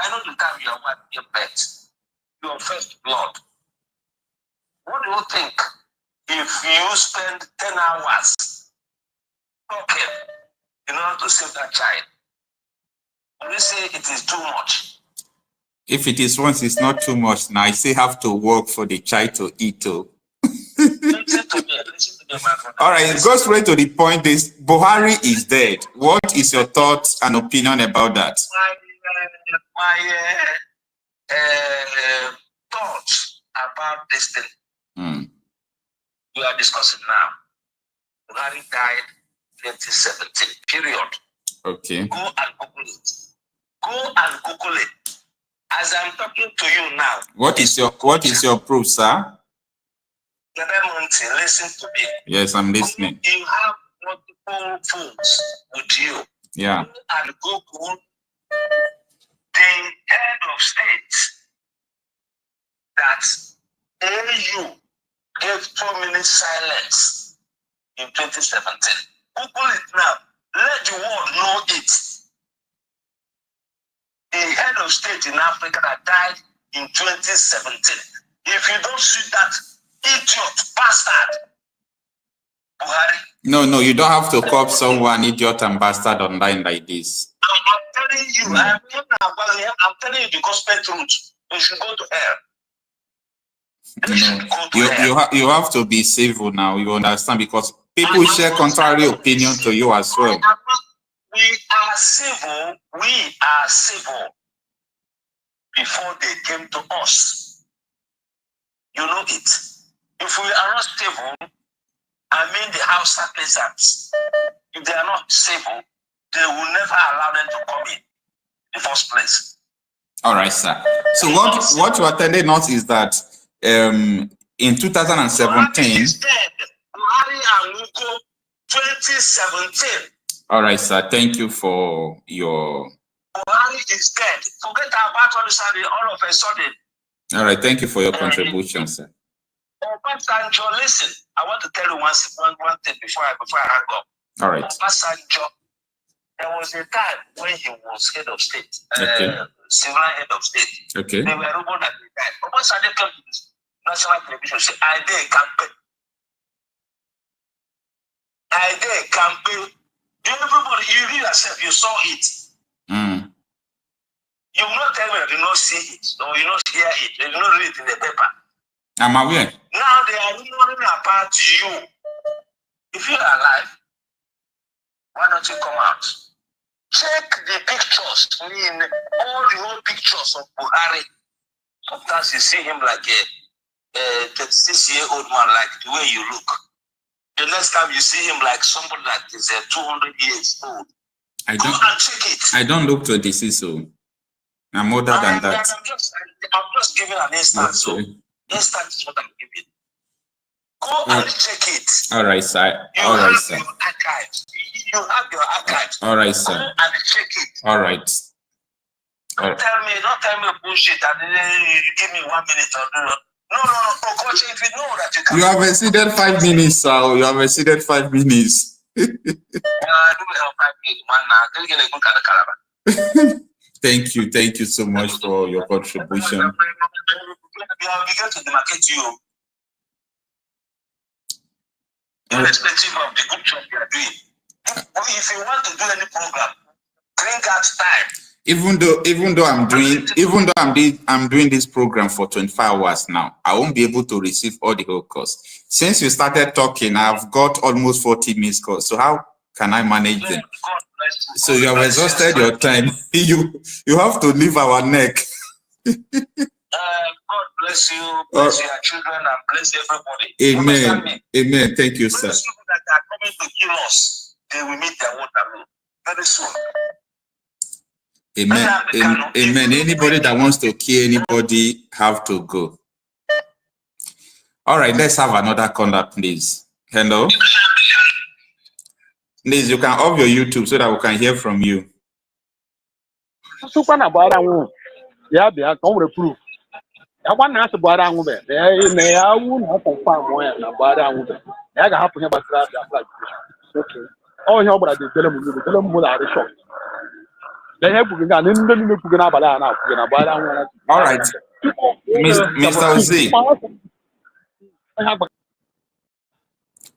I know the time your wife gave birth, your first blood. What do you think if you spend 10 hours talking in order to save that child? Would you say it is too much? If it is once, it's not too much. Now I still have to work for the child to eat too. Listen to me, my brother. All right, it goes straight to the point. Is Buhari is dead. What is your thoughts and opinion about that? My thoughts about this thing we are discussing now. Buhari died 2017, period. Okay. Go and Google it. Go and Google it. As I'm talking to you now. What is your proof, sir? Listen to me. Yes, I'm listening. You have multiple phones with you. Yeah. Go and Google the head of state that AU gave 2 minutes silence in 2017. Google it now. Let the world know it. The head of state in Africa that died in 2017. If you don't see that idiot bastard, Buhari. No, you don't have to call someone idiot and bastard online like this. I'm telling you, I'm telling you the gospel truth. You should go to hell. You have to be civil now. You understand, because people share contrary opinion to you as well. We are civil. We are civil before they came to us. You know it. If we are not civil, I mean the Hausa peasants, if they are not civil, they will never allow them to come in the first place. All right, sir. So what you are telling us is that in 2017. Buhari is dead. Buhari and Lugo, 2017. All right, sir. Thank you for your. Buhari is dead. Forget about all this all of a sudden. All right. Thank you for your contribution, sir. Obasanjo, listen. I want to tell you one thing before I hang up. All right. Obasanjo, there was a time when he was head of state, okay. Civil head of state. Okay. They were rumoured that he died. Obasanjo came to this national television and said, I did campaign. I did campaign. Everybody, you yourself, you saw it. You will not tell me that you not see it, or you not hear it, you not read it in the paper. I'm aware. Now they are rumouring about you. If you are alive, why don't you come out? Check the pictures, all the old pictures of Buhari. Sometimes you see him like a 36-year-old man, like the way you look. The next time you see him like somebody that is 200 years old. Go and check it. I don't look 26, so I'm older than that. I'm just giving an instance. Okay. So instance is what I'm giving. Go and check it. All right, sir. All right, sir. Your archives. You have your archives. All right, sir. Go and check it. All right. Don't tell me bullshit and you give me 1 minute or no. No. Coach, if you know that you can. You have exceeded 5 minutes, sir. You have exceeded 5 minutes. Thank you so much for your contribution. Irrespective of the good job you are doing. If you want to do any program, bring out time. Even though I'm doing this program for 24 hours now, I won't be able to receive all the whole calls. Since you started talking, I've got almost 40 missed calls. So how can I manage them? So you have exhausted your time. You have to leave our neck. God bless you, bless your children, and bless everybody. Amen. Thank you, sir. Those people that are coming to kill us, they will meet their water very soon. Amen. Anybody that wants to kill anybody have to go. All right, let's have another caller, please. Hello. Please, you can off your YouTube so that we can hear from you. Yeah, come with proof. I want to ask about Anguber. I won't confirm where about Anguber. I got happen about that. Okay. Oh, how about the Telemundo? The Telemundo are the shop. All right, Mr. Ozzy.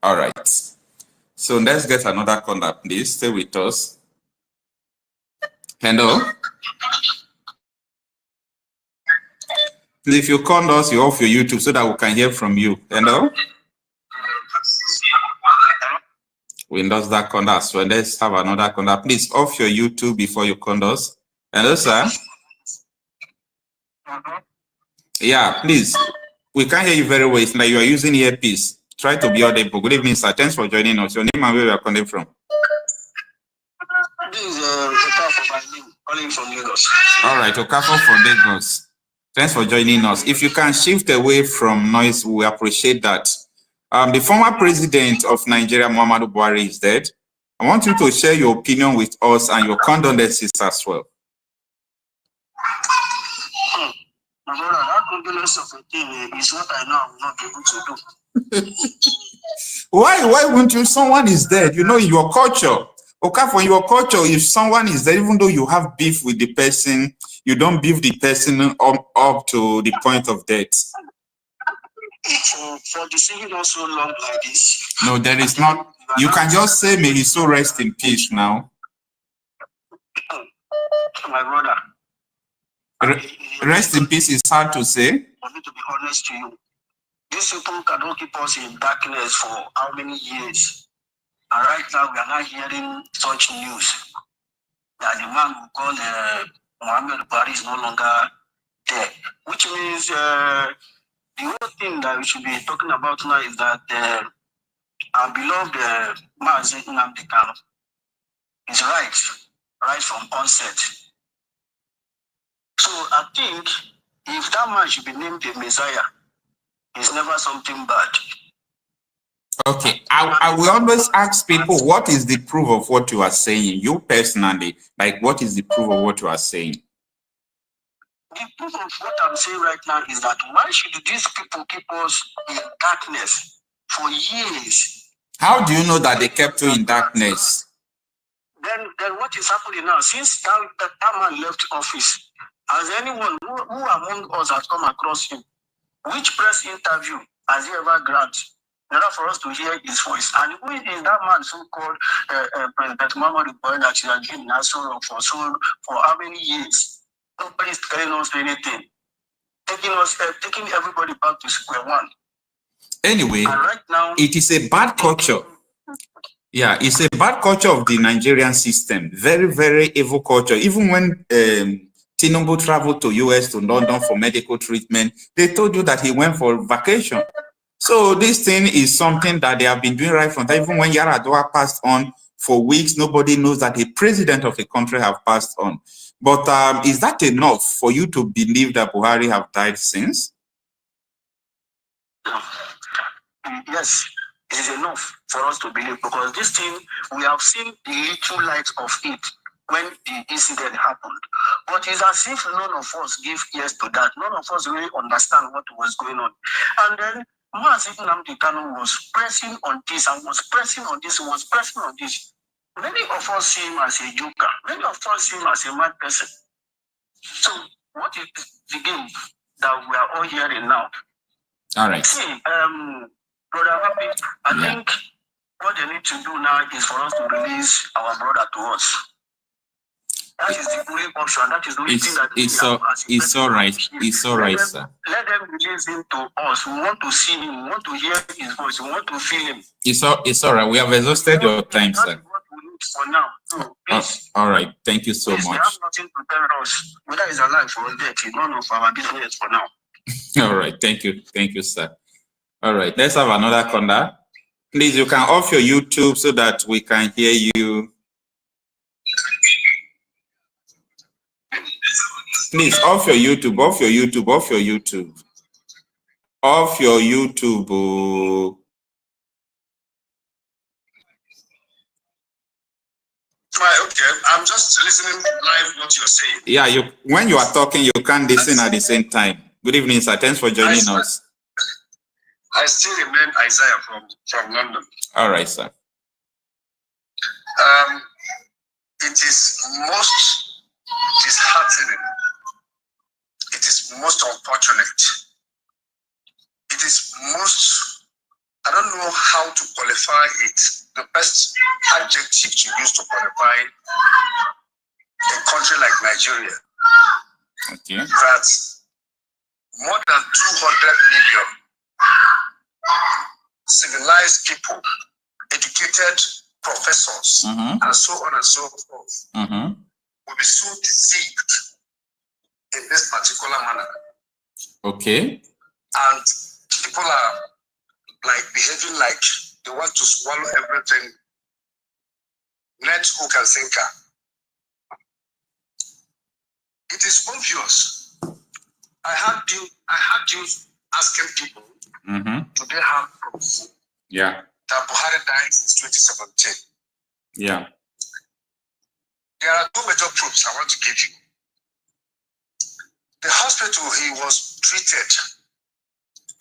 All right. So let's get another caller, please. Stay with us. Hello. If you call us, you off your YouTube so that we can hear from you. Hello. We lost that caller, so let's have another caller. Please off your YouTube before you call us. Hello, sir. Yeah, please. We can't hear you very well. It's like you are using earpiece. Try to be audible. Good evening, sir. Thanks for joining us. Your name and where you are calling from? This is Okafor by name, calling from Lagos. All right, Okafor from Lagos. Thanks for joining us. If you can shift away from noise, we appreciate that. The former president of Nigeria, Muhammadu Buhari, is dead. I want you to share your opinion with us and your condolences as well. My brother, that condolence of a thing is what I know I will not be able to do. Why won't you? Someone is dead. You know, in your culture, Okafor, in your culture, if someone is dead, even though you have beef with the person, you don't beef the person up to the point of death. For the singing also long like this. No, there is not. You can just say, may his soul rest in peace now. My brother. Rest in peace is hard to say. For me to be honest to you, these people cannot keep us in darkness for how many years? And right now we are not hearing such news that the man who called Muhammad Buhari is no longer there. Which means the whole thing that we should be talking about now is that our beloved Nnamdi Kanu is right from onset. So I think if that man should be named the Messiah, it's never something bad. Okay, I will always ask people, what is the proof of what you are saying? You personally, like, what is the proof of what you are saying? The proof of what I'm saying right now is that why should these people keep us in darkness for years? How do you know that they kept you in darkness? Then what is happening now? Since that man left office, has anyone who among us has come across him? Which press interview has he ever granted in order for us to hear his voice? And who is that man so-called President Muhammadu Buhari that he has been in Asoro for how many years? Nobody is telling us anything. Taking everybody back to square one. Anyway, and right now, it is a bad culture. Yeah, it's a bad culture of the Nigerian system. Very, very evil culture. Even when Tinubu traveled to US, to London for medical treatment, they told you that he went for vacation. So this thing is something that they have been doing right from time. Even when Yaradua passed on for weeks, nobody knows that a president of a country have passed on. But is that enough for you to believe that Buhari have died since? Yes, it is enough for us to believe, because this thing, we have seen the little light of it when the incident happened. But it's as if none of us give ears to that. None of us really understand what was going on. And then Nnamdi Kanu was pressing on this and was pressing on this and was pressing on this. Many of us see him as a joker. Many of us see him as a mad person. So what is the game that we are all hearing now? All right. See, Brother Happy, I think what they need to do now is for us to release our brother to us. That is the only option. That is the only thing that it's all right. It's all right, sir. Let them release him to us. We want to see him. We want to hear his voice. We want to feel him. It's all right. We have exhausted your time, sir. That's what we need for now. So, please, all right. Thank you so much. They have nothing to tell us. Whether it's alive or dead, it's none of our business for now. All right. Thank you. Thank you, sir. All right. Let's have another caller. Please, you can off your YouTube so that we can hear you. Please, off your YouTube, off your YouTube, off your YouTube. Off your YouTube. Right, okay. I'm just listening live what you're saying. Yeah, when you are talking, you can't listen at the same time. Good evening, sir. Thanks for joining us. I still remain Isaiah from London. All right, sir. It is most It is heartening. It is most unfortunate. It is most, I don't know how to qualify it. The best adjective to use to qualify a country like Nigeria. Okay. That more than 200 million civilized people, educated professors, and so on and so forth, will be so deceived in this particular manner. Okay. And people are like behaving like they want to swallow everything. Net hook and sinker. It is obvious. I had you asking people, do they have proof? Yeah. That Buhari died since 2017. Yeah. There are two major proofs I want to give you. The hospital he was treated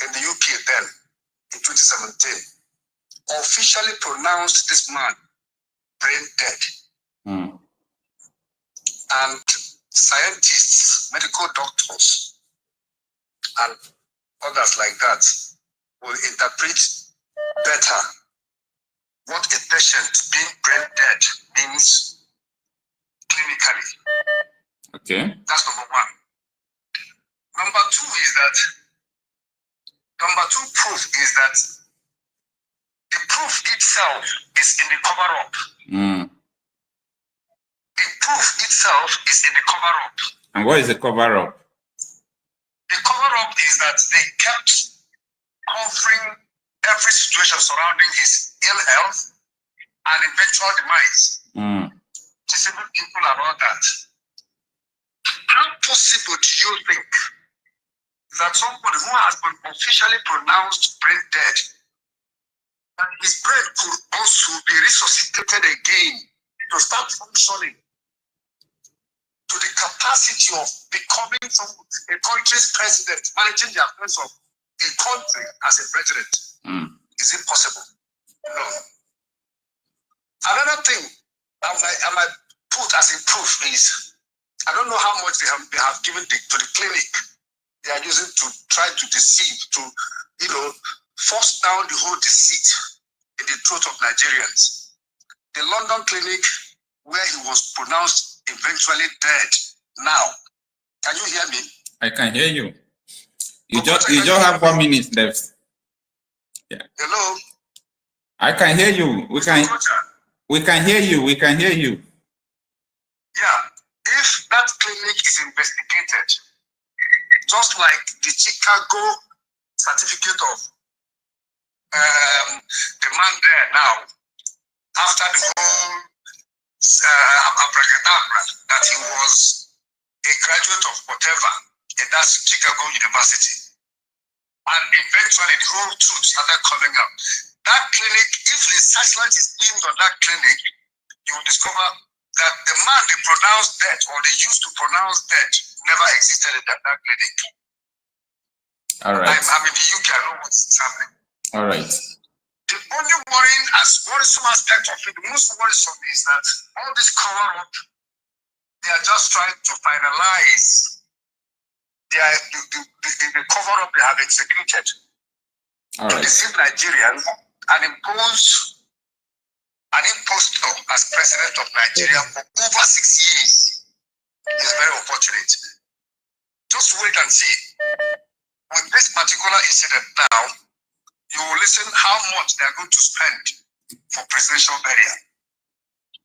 in the UK then, in 2017, officially pronounced this man brain dead. And scientists, medical doctors, and others like that will interpret better what a patient being brain dead means clinically. Okay. That's number one. Number two proof is that the proof itself is in the cover-up. The proof itself is in the cover-up. And what is the cover-up? The cover-up is that they kept covering every situation surrounding his ill health and eventual demise. Disabled people and all that. How possible do you think that somebody who has been officially pronounced brain dead, and his brain could also be resuscitated again to start functioning to the capacity of becoming a country's president, managing the affairs of a country as a president? Is it possible? No. Another thing I might put as a proof is, I don't know how much they have given to the clinic. They are using to try to deceive, to force down the whole deceit in the throat of Nigerians. The London clinic, where he was pronounced eventually dead. Now, can you hear me? I can hear you. You just have 1 minute left. Yeah. Hello. I can hear you. We can hear you. We can hear you. Yeah. If that clinic is investigated, just like the Chicago certificate of the man there now, after the whole abracadabra, that he was a graduate of whatever, and that's Chicago University. And eventually the whole truth started coming out. That clinic, if the searchlight is aimed on that clinic, you will discover that the man they pronounced dead, or they used to pronounce dead, never existed in that clinic. All right. I'm in the UK, I know what's happening. All right. The only worrisome aspect of it, the most worrisome, is that all this cover-up, they are just trying to finalize the cover-up they have executed. All right. To deceive Nigerians and impose an impostor as president of Nigeria for over 6 years is very unfortunate. Just wait and see. With this particular incident now, you will listen how much they are going to spend for presidential burial.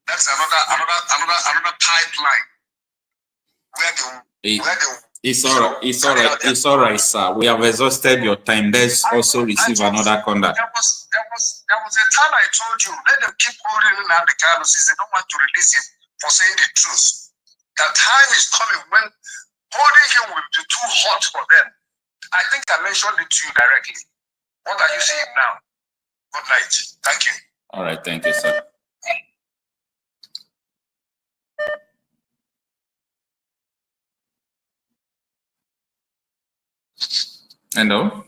That's another pipeline where they It's all right, sir. We have exhausted your time. Let's also receive another contact. There was a time I told you, let them keep holding Nnamdi Kanu since they don't want to release him for saying the truth. That time is coming when holding him will be too hot for them. I think I mentioned it to you directly. What are you seeing now? Good night. Thank you. All right, thank you, sir. Hello.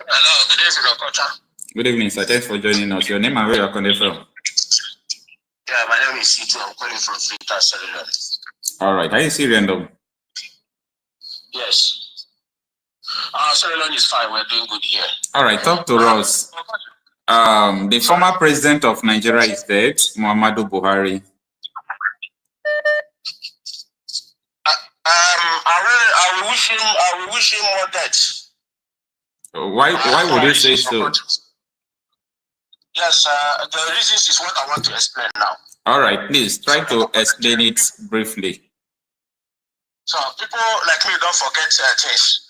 Hello, good evening, Dr. Good evening, sir. Thanks for joining us. Your name and where you're calling from? Yeah, my name is C2. I'm calling from Freetown, Sierra Leone. All right. Are you Sierra Leone? Yes. Sierra Leone is fine. We're doing good here. All right. Talk to us. The former president of Nigeria is dead, Muhammadu Buhari. I will wish him more death. Why would you say so? Yes, the reasons is what I want to explain now. All right, please try to explain it briefly. So people like me don't forget things.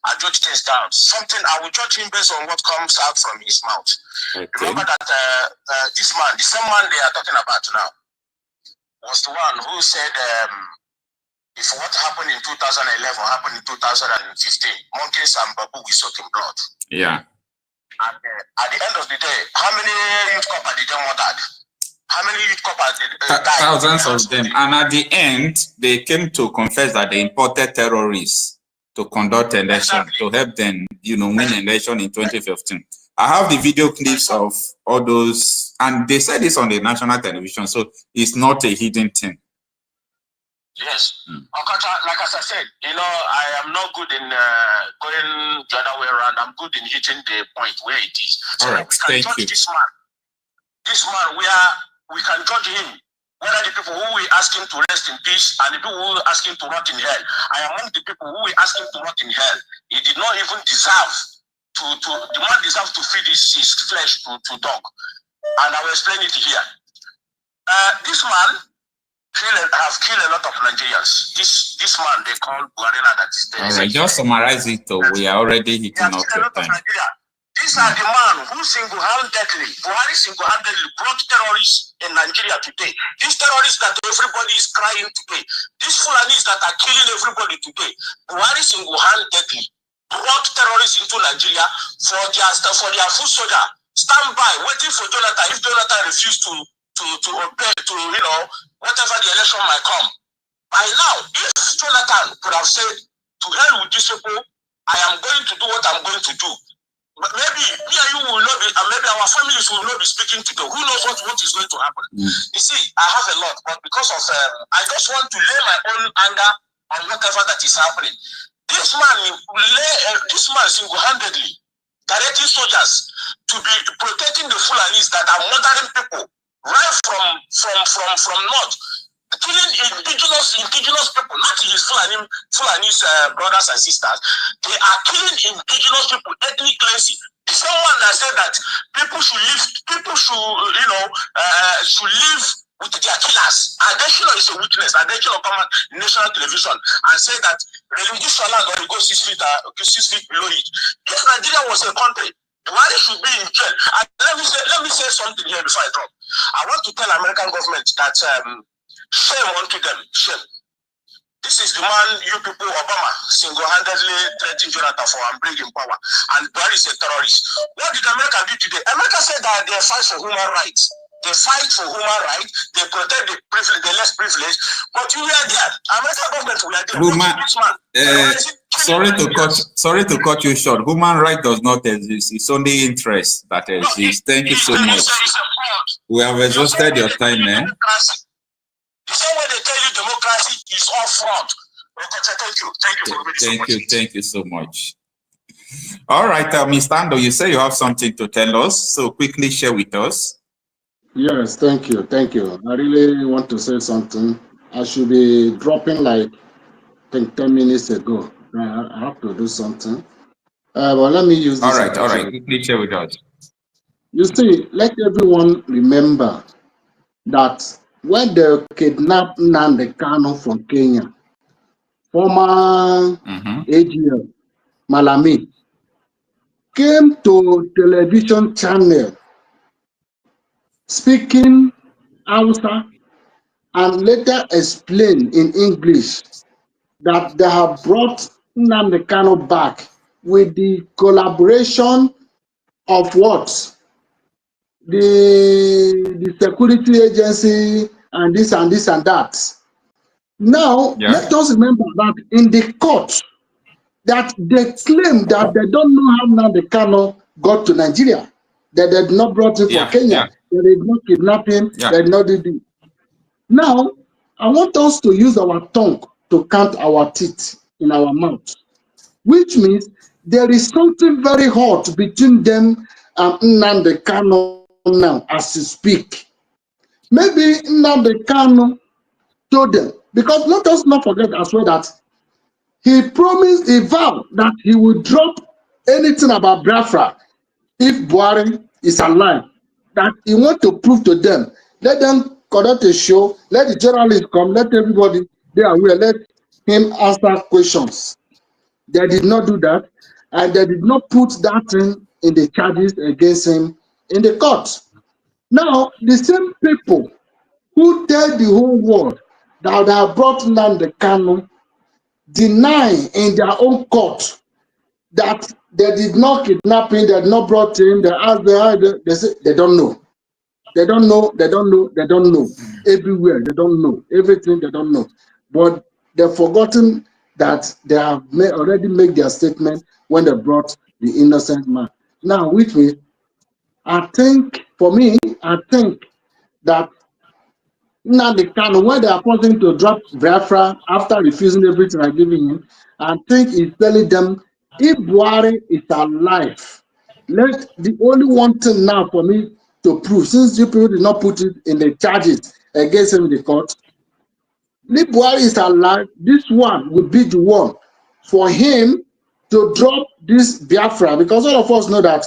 I judge things down. Something I will judge him based on what comes out from his mouth. Okay. Remember that this man, the same man they are talking about now, was the one who said if what happened in 2011 happened in 2015, monkeys and babu will soak in blood. Yeah. And at the end of the day, how many youth coppers did they murdered? How many youth coppers died? Thousands of them. And at the end, they came to confess that they imported terrorists to conduct election, to help them, win election in 2015. I have the video clips of all those, and they said this on the national television, so it's not a hidden thing. Yes. Like as I said, I am not good in going the other way around. I'm good in hitting the point where it is. So all right, we can judge this man. This man, we can judge him. Whether the people who we ask him to rest in peace and the people who ask him to rot in hell. I am among the people who we ask him to rot in hell. He did not even deserve the man deserves to feed his flesh to dog. And I will explain it here. This man have killed a lot of Nigerians. This man they call Buhari that is dead. All right, just summarize it. We are already hitting up your time. These are the man who single-handedly, Buhari single-handedly brought terrorists in Nigeria today. These terrorists that everybody is crying today. These Fulanis that are killing everybody today. Buhari single-handedly brought terrorists into Nigeria for their foot soldier. Stand by, waiting for Jonathan. If Jonathan refused to obey to whatever the election might come. By now, if Jonathan could have said, to hell with these people, I am going to do what I'm going to do. But maybe me and you will not be, and maybe our families will not be speaking today. Who knows what is going to happen? You see, I have a lot, but because of I just want to lay my own anger on whatever that is happening. This man single-handedly directing soldiers to be protecting the Fulanis that are murdering people right from north, killing indigenous people, not his Fulani's brothers and sisters. They are killing indigenous people, ethnic cleansing. Someone that said that people should live with their killers. Additional is a witness. Additional come on national television and say that this land will go 6 feet below it. If Nigeria was a country, why should be in jail? And let me say something here before I drop. I want to tell American government that shame unto them, shame. This is the man you people, Obama, single-handedly threatened Jonathan for and bring in power. And Buhari is a terrorist. What did America do today? America said that they fight for human rights. They fight for human rights. They protect the less privileged. But you were there. American government were there. Sorry to cut you short. Human right does not exist. It's only interest that exists. Thank you so much. We have exhausted your time, man. The same way they tell you democracy is all fraud. Thank you so much. All right, Mr. Ando, you say you have something to tell us, so quickly share with us. Yes, thank you. I really want to say something. I should be dropping like 10 minutes ago. I have to do something. But let me use this. All right, quickly share with us. You see, let everyone remember that when they kidnapped Nnamdi Kanu from Kenya, former AGM Malami came to television channel speaking Hausa and later explained in English that they have brought Nnamdi Kanu back with the collaboration of what? The security agency and this and that. Now, let us remember that in the court, that they claim that they don't know how Nnamdi Kanu got to Nigeria. That they did not brought him from Kenya. They did not kidnap him. They did not do this. Now, I want us to use our tongue to count our teeth in our mouth, which means there is something very hot between them and Nnamdi Kanu now as we speak. Maybe Nnamdi Kanu told them, because let us not forget as well that he promised, he vowed that he would drop anything about Biafra if Buhari is alive, that he want to prove to them. Let them conduct a show, let the journalists come, let everybody they are aware, let him answer questions. They did not do that, and they did not put that thing in the charges against him in the court. Now, the same people who tell the whole world that they have brought Nnamdi Kanu deny in their own court that they did not kidnap him, they did not brought him, they asked they say they don't know. They don't know, they don't know, they don't know. Everywhere, they don't know. Everything, they don't know. But they've forgotten that they have already made their statement when they brought the innocent man. Now, which means, I think, for me, I think that Nnamdi Kanu, when they are forcing to drop Biafra after refusing everything I'm giving him, I think he's telling them, if Buhari is alive, let the only one thing now for me to prove, since you people did not put it in the charges against him in the court, if Buhari is alive, this one will be the one for him to drop this Biafra, because all of us know that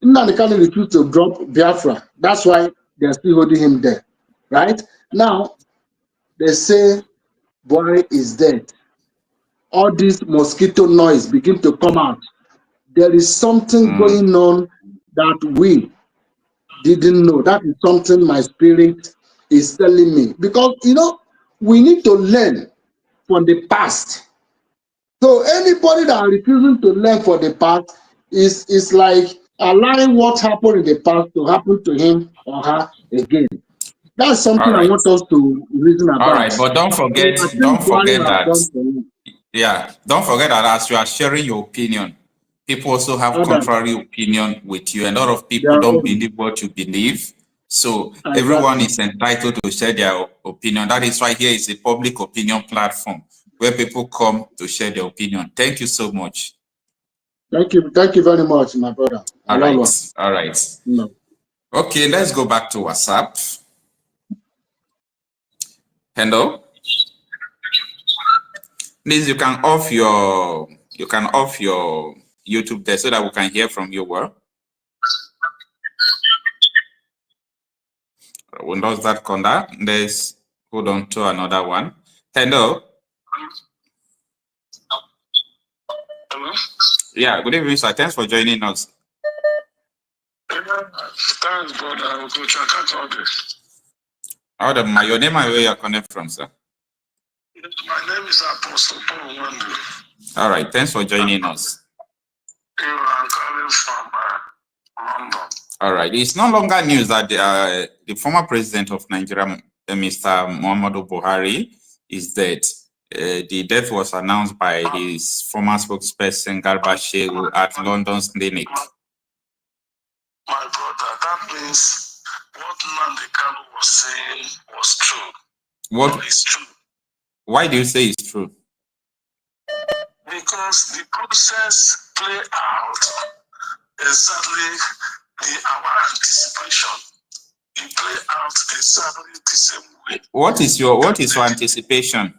Nnamdi Kanu refused to drop Biafra. That's why they're still holding him there, right? Now, they say Buhari is dead. All this mosquito noise begin to come out. There is something going on that we didn't know. That is something my spirit is telling me. Because, we need to learn from the past. So anybody that are refusing to learn from the past is like allowing what happened in the past to happen to him or her again. That's something I want us to reason about. All right, but don't forget, So don't forget that. Yeah, don't forget that as you are sharing your opinion, people also have contrary opinion with you, and a lot of people don't believe what you believe. So everyone is entitled to share their opinion. That is why here is a public opinion platform where people come to share their opinion. Thank you so much. Thank you very much, my brother. All right. No. Okay, let's go back to WhatsApp. Hello. Please, you can off your YouTube there so that we can hear from you well. When does that come down? Let's hold on to another one. Hello. Hello? Yeah, good evening, sir. Thanks for joining us. Thanks, brother. Coach, I can't all this. Your name and where you're coming from, sir? My name is Apostle Paul Wandu. All right, thanks for joining us. I'm calling from London. All right, it's no longer news that the former president of Nigeria, Mr. Muhammadu Buhari, is dead. The death was announced by his former spokesperson, Garba Shehu, at London's clinic. My brother, that means what Nnamdi Kanu was saying was true. What is true? Why do you say it's true? Because the process play out exactly our anticipation. It play out exactly the same way. What is your anticipation?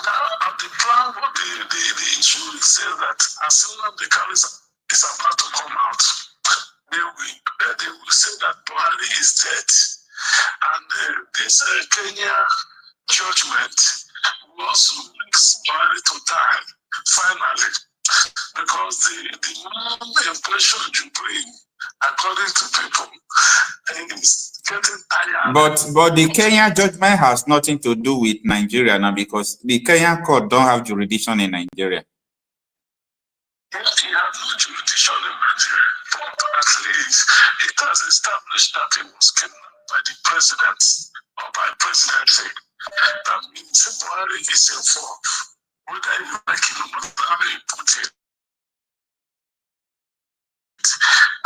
Now, the plan, what the issue says that as soon as the car is about to come out, they will say that Buhari is dead. And this Kenya judgment will also make Buhari to die, finally. Because the more impression you bring, according to people, is getting tired. But the Kenya judgment has nothing to do with Nigeria now, because the Kenyan court don't have jurisdiction in Nigeria. He has no jurisdiction in Nigeria, but at least it has established that he was kidnapped by the president or by presidency. That means Buhari is involved. Whether you like it or not, how you put it.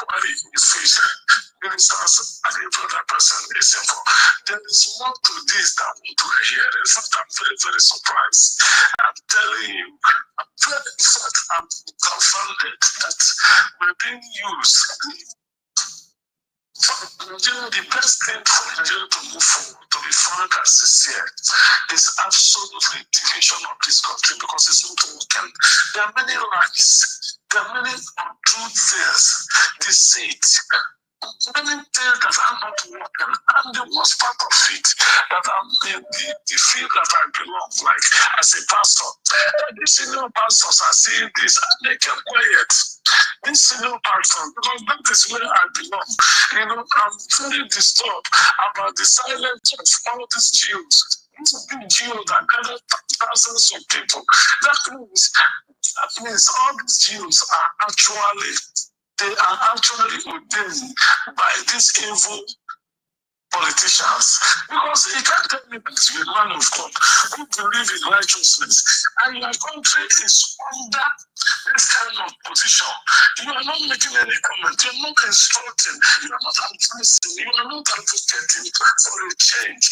Buhari is fish. Ministers and every other person is involved. There is more to this than what we're hearing. In fact, I'm very, very surprised. I'm telling you, I'm very sad. I'm confounded that we're being used. The best thing for Nigeria to move forward, to be frank and sincere, is absolutely division of this country because it's not working. There are many lies, there are many untrue things, deceit, many things that are not working. And the worst part of it, that I'm in the field that I belong, like as a pastor, the senior pastors are saying this and they keep quiet. This senior pastor, because that is where I belong. You know, I'm very disturbed about the silence of all these Jews. These big Jews that gathered thousands of people. That means all these Jews are actually ordained by these evil politicians. Because you can't tell me that you're a man of God who believe in righteousness and your country is under this kind of position. You are not making any comment, you're not instructing, you are not addressing, you are not advocating for a change.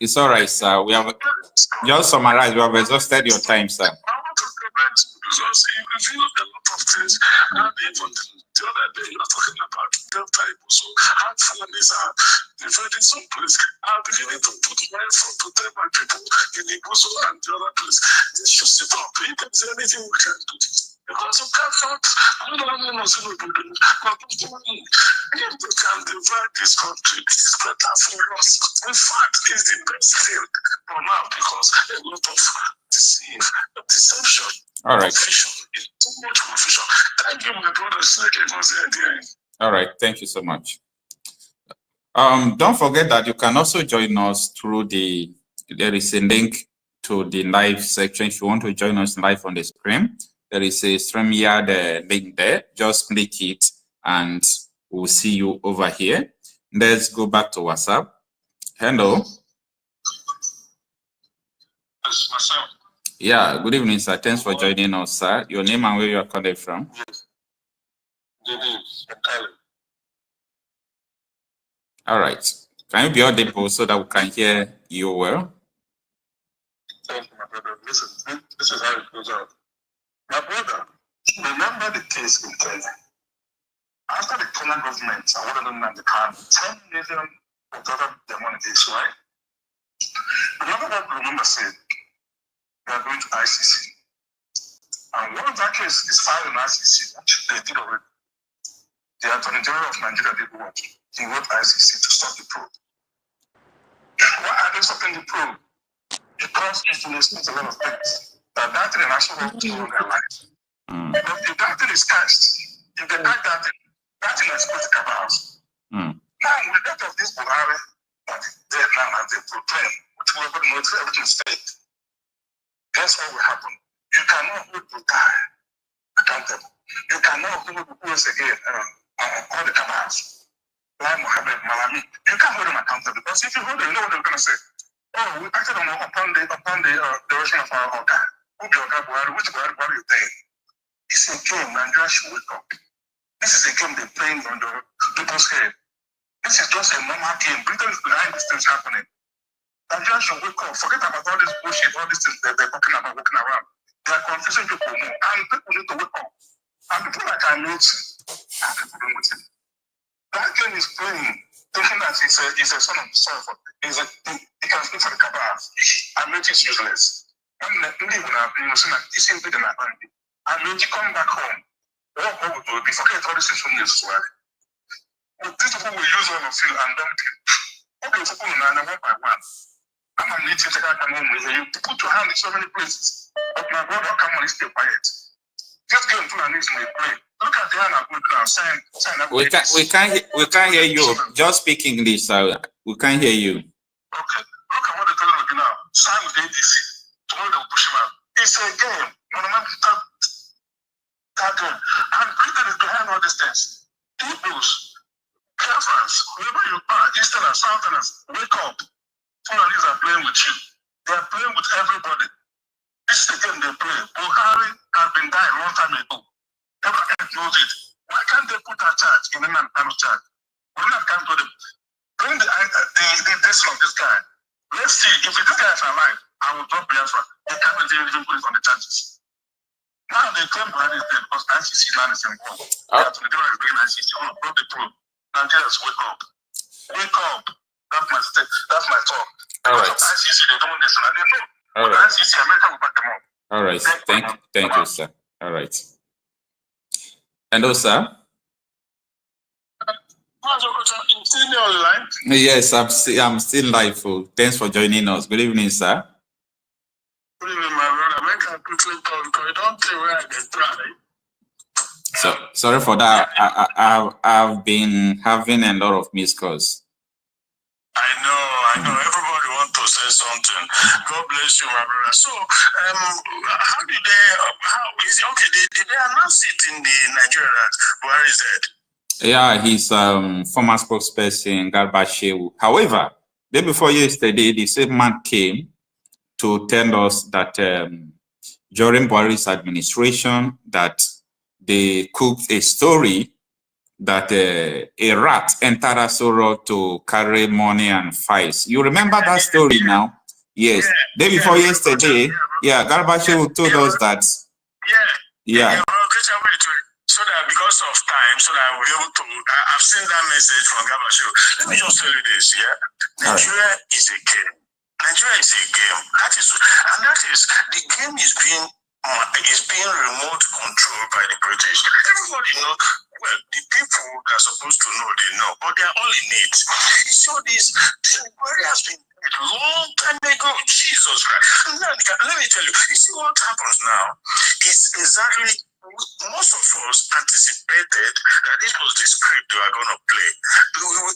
It's all right, sir. We have just summarized. We have exhausted your time, sir. I want to prevent you because you reveal a lot of things, and even the other day you are talking about Delta Ibuso, how families are defending some place. I'm beginning to put my phone to tell my people in Ibuso and the other place. They should sit up. If there's anything we can do. Because you can't fight, I don't know what's going to do, but if we can divide this country, it's better for us. In fact, it's the best thing for now because a lot of deception. All right. Confusion. It's too much confusion. Thank you, my brother. All right. Thank you so much. Don't forget that you can also join us through there is a link to the live section. If you want to join us live on the screen, there is a StreamYard link there. Just click it and we'll see you over here. Let's go back to WhatsApp. Hello. Yes, myself. Yeah, good evening, sir. Thanks for joining us, sir. Your name and where you are calling from? Yes. Good evening. All right. Can you be audible so that we can hear you well? Thank you, my brother. Listen, this is how it goes out. My brother, remember the case in Kenya. After the Kenyan government awarded Nnamdi Kanu 10 million whatever the money is, right? Remember what Remember said? They are going to ICC. And once that case is filed in ICC, which they did already, the Attorney General of Nigeria did what? He wrote ICC to stop the probe. Why are they stopping the probe? Because it illustrates a lot of things. That thing actually wants to run their life. But if that thing is cast, if they catch that thing is supposed to come out. Now, with the death of this Buhari, that is dead now as they proclaim, which we're going to know everything is fake, guess what will happen? You cannot hold Buhari accountable. You cannot hold who is again, all the Kabas, like Mohammed Malami. You can't hold them accountable because if you hold them, you know what they're going to say. Oh, we acted upon the direction of our Oga. Who be Oga Buhari? Which Buhari is there? It's a game. Nigeria should wake up. This is a game they're playing on the people's head. This is just a normal game. Britain is behind these things happening. Nigeria should wake up. Forget about all this bullshit, all these things that they're talking about, walking around. They are confusing people more. And people need to wake up. And people like I meet, and people don't with it. That game is playing, thinking that he's a son of Saul. He can speak for the Kabas. I mean, it's useless. And you see that this is bigger than I mean, you come back home. What will do? Be forget all this information. But these people will use all of you and don't. Okay, so people now one by one. I'm going to need to take out my home with you. Put your hand in so many places. But my brother, come on, stay quiet. Just go into an needs to pray. Look at the hand I'm going to sign. We can't hear you. Just speak English, sir. We can't hear you. Okay. Look at what they're telling you now. Sign with ADC. Tomorrow they'll push him out. It's a game. That game. And Britain is behind all these things. Peoples, Biafrans, whoever you are, Easterners, Southerners, wake up. Fulani's are playing with you. They are playing with everybody. This is the game they play. Buhari has been dying a long time ago. Never knows knows it. Why can't they put a charge in an charge? We don't have time to bring this from this guy. Let's see if this guy is alive. I will drop the answer. They can't even put it on the charges. Now they claim Buhari is dead because ICC land is involved. That's the difference between ICC. Oh, brought the proof. Nigerians, wake up. Wake up. That's my state. That's my talk. All right. ICC, they don't listen. And they know. All But right. ICC, America will back them up. All right. Thank you, sir. All right. And also, Still on the line? yes, I'm still live. Thanks for joining us. Good evening, sir. Good evening, my brother. Make a quickly call because you don't tell where I get try. So sorry for that. I've been having a lot of missed calls. I know. Everybody wants to say something. God bless you, my brother. So, how did they? How is it okay? Did they announce it in the Nigeria that Buhari is dead? Yeah, he's former spokesperson Garba Shehu. However, day before yesterday, the same man came to tell us that during Buhari's administration, that they cooked a story that a rat entered Asoro to carry money and files. You remember that story now? Yes. Day before yesterday, yeah, Garba Shehu told us that. Yeah. So that because of time, so that I will be able to, I've seen that message from Garba Shehu. Let me just tell you this, yeah? Nigeria is a game. Nigeria is a game. That is the game is being remote controlled by the British. Everybody know. Well, the people that are supposed to know, they know, but they are all in it. You see all this Buhari has been dead a long time ago. Jesus Christ. Let me tell you, you see what happens now is exactly most of us anticipated that this was the script they were going to play.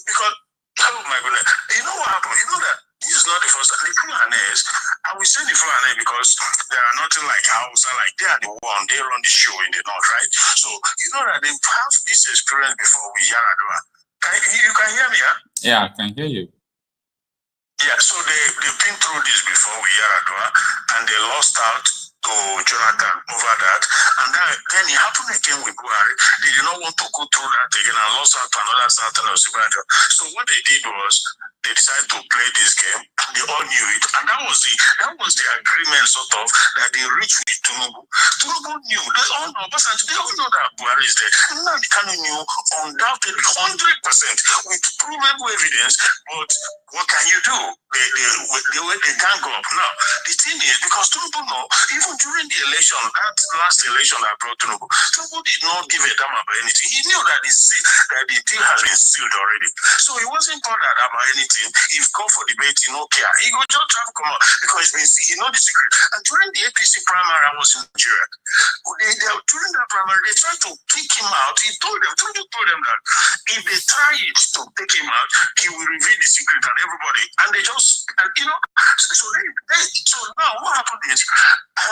Because, oh my goodness, you know what happened? You know that this is not the first time. The Fulanis, I will say the Fulanis because they are nothing like Hausa, like they are the one, they run the show in the north, right? So, you know that they've had this experience before with Yaradua. You can hear me, huh? Yeah, I can hear you. Yeah, so they've been through this before with Yaradua, and they lost out to Jonathan over that. And then it happened again with Buhari. They did not want to go through that again and lost out to another Southern Osibanjo. So what they did was they decided to play this game. They all knew it. And that was the agreement sort of that they reached with Tinubu. Tinubu knew. They all know. They all know that Buhari is dead. Nnamdi Kanu knew undoubtedly 100% with provable evidence. But what can you do? They can't go up. Now, the thing is, because Tinubu know, even during the election, that last election that brought Tinubu did not give a damn about anything. He knew that the deal has been sealed already. So he wasn't bothered about anything. If come for debate, he no care. He go just try to come out because he know the secret. And during the APC primary, I was in Nigeria. During that primary, they tried to kick him out. Tinubu told them that if they try it to take him out, he will reveal the secret and everybody. And they just, so now what happened is,